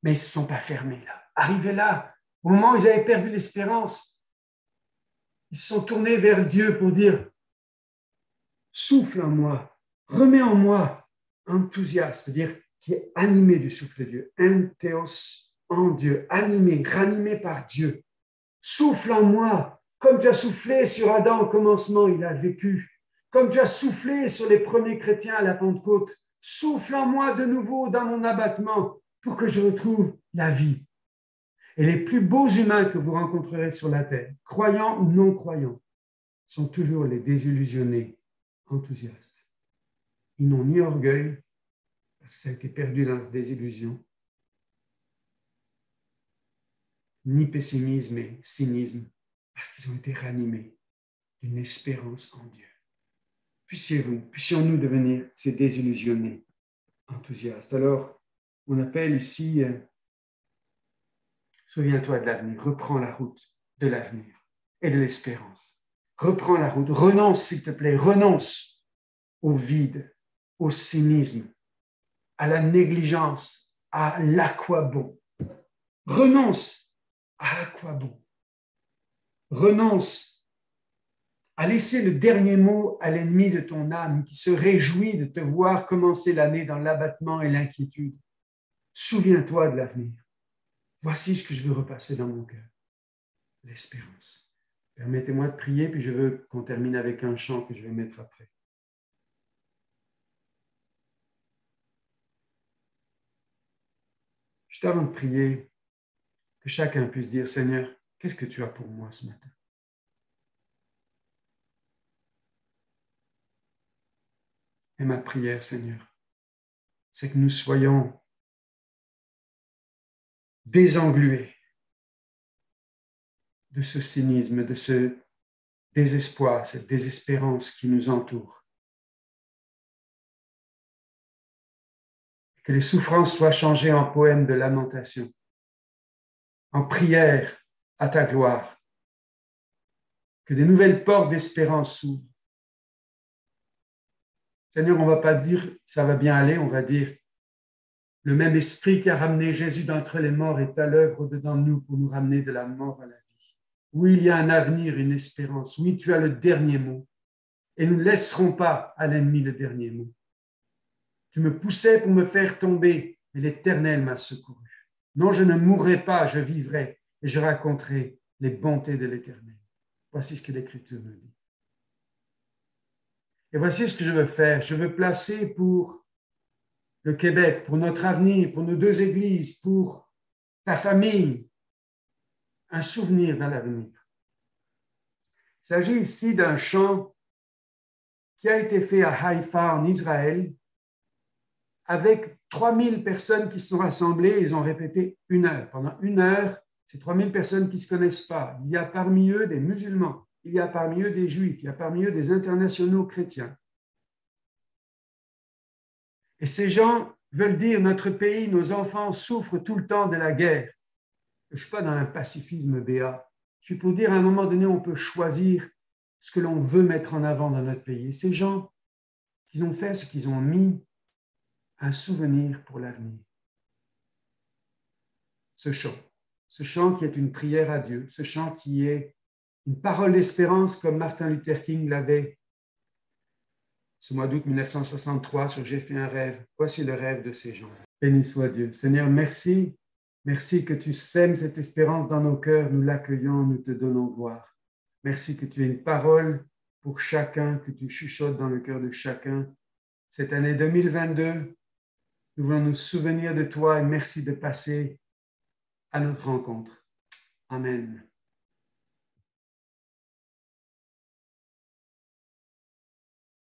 Speaker 1: Mais ils ne se sont pas fermés là. Arrivés là, au moment où ils avaient perdu l'espérance, ils se sont tournés vers Dieu pour dire « souffle en moi, remets en moi enthousiasme », c'est-à-dire qui est animé du souffle de Dieu, entheos en Dieu, animé, ranimé par Dieu. Souffle en moi, comme tu as soufflé sur Adam au commencement, il a vécu. Comme tu as soufflé sur les premiers chrétiens à la Pentecôte, souffle en moi de nouveau dans mon abattement pour que je retrouve la vie. Et les plus beaux humains que vous rencontrerez sur la terre, croyants ou non croyants, sont toujours les désillusionnés, enthousiastes. Ils n'ont ni orgueil, parce que ça a été perdu dans leur désillusion, ni pessimisme et cynisme, parce qu'ils ont été ranimés d'une espérance en Dieu. Puissions-nous devenir ces désillusionnés, enthousiastes. Alors, on appelle ici, souviens-toi de l'avenir, reprends la route de l'avenir et de l'espérance. Reprends la route, renonce s'il te plaît, renonce au vide, au cynisme, à la négligence, à l'aquabon. Renonce à l'aquabon. Renonce à laisser le dernier mot à l'ennemi de ton âme qui se réjouit de te voir commencer l'année dans l'abattement et l'inquiétude. Souviens-toi de l'avenir. Voici ce que je veux repasser dans mon cœur. L'espérance. Permettez-moi de prier, puis je veux qu'on termine avec un chant que je vais mettre après. Juste avant de prier, que chacun puisse dire, Seigneur, qu'est-ce que tu as pour moi ce matin? Et ma prière, Seigneur, c'est que nous soyons désenglués de ce cynisme, de ce désespoir, cette désespérance qui nous entoure. Que les souffrances soient changées en poèmes de lamentation, en prière à ta gloire. Que des nouvelles portes d'espérance s'ouvrent. Seigneur, on ne va pas dire « ça va bien aller », on va dire « le même esprit qui a ramené Jésus d'entre les morts est à l'œuvre au-dedans de nous pour nous ramener de la mort à la vie. » Oui, il y a un avenir, une espérance. Oui, tu as le dernier mot. Et nous ne laisserons pas à l'ennemi le dernier mot. Tu me poussais pour me faire tomber, mais l'Éternel m'a secouru. Non, je ne mourrai pas, je vivrai et je raconterai les bontés de l'Éternel. Voici ce que l'Écriture nous dit. Et voici ce que je veux faire. Je veux placer pour le Québec, pour notre avenir, pour nos deux églises, pour ta famille, un souvenir dans l'avenir. Il s'agit ici d'un chant qui a été fait à Haïfa, en Israël, avec 3000 personnes qui se sont rassemblées. Ils ont répété 1 heure. Pendant 1 heure, ces 3000 personnes qui ne se connaissent pas. Il y a parmi eux des musulmans. Il y a parmi eux des juifs, il y a parmi eux des internationaux chrétiens. Et ces gens veulent dire, notre pays, nos enfants souffrent tout le temps de la guerre. Je ne suis pas dans un pacifisme béat. Je suis pour dire, à un moment donné, on peut choisir ce que l'on veut mettre en avant dans notre pays. Et ces gens, qu'ils ont fait, ce qu'ils ont mis un souvenir pour l'avenir. Ce chant qui est une prière à Dieu, ce chant qui est une parole d'espérance comme Martin Luther King l'avait ce mois d'août 1963 sur « J'ai fait un rêve ». Voici le rêve de ces gens. Béni soit Dieu. Seigneur, merci. Merci que tu sèmes cette espérance dans nos cœurs. Nous l'accueillons, nous te donnons gloire. Merci que tu aies une parole pour chacun, que tu chuchotes dans le cœur de chacun. Cette année 2022, nous voulons nous souvenir de toi et merci de passer à notre rencontre. Amen.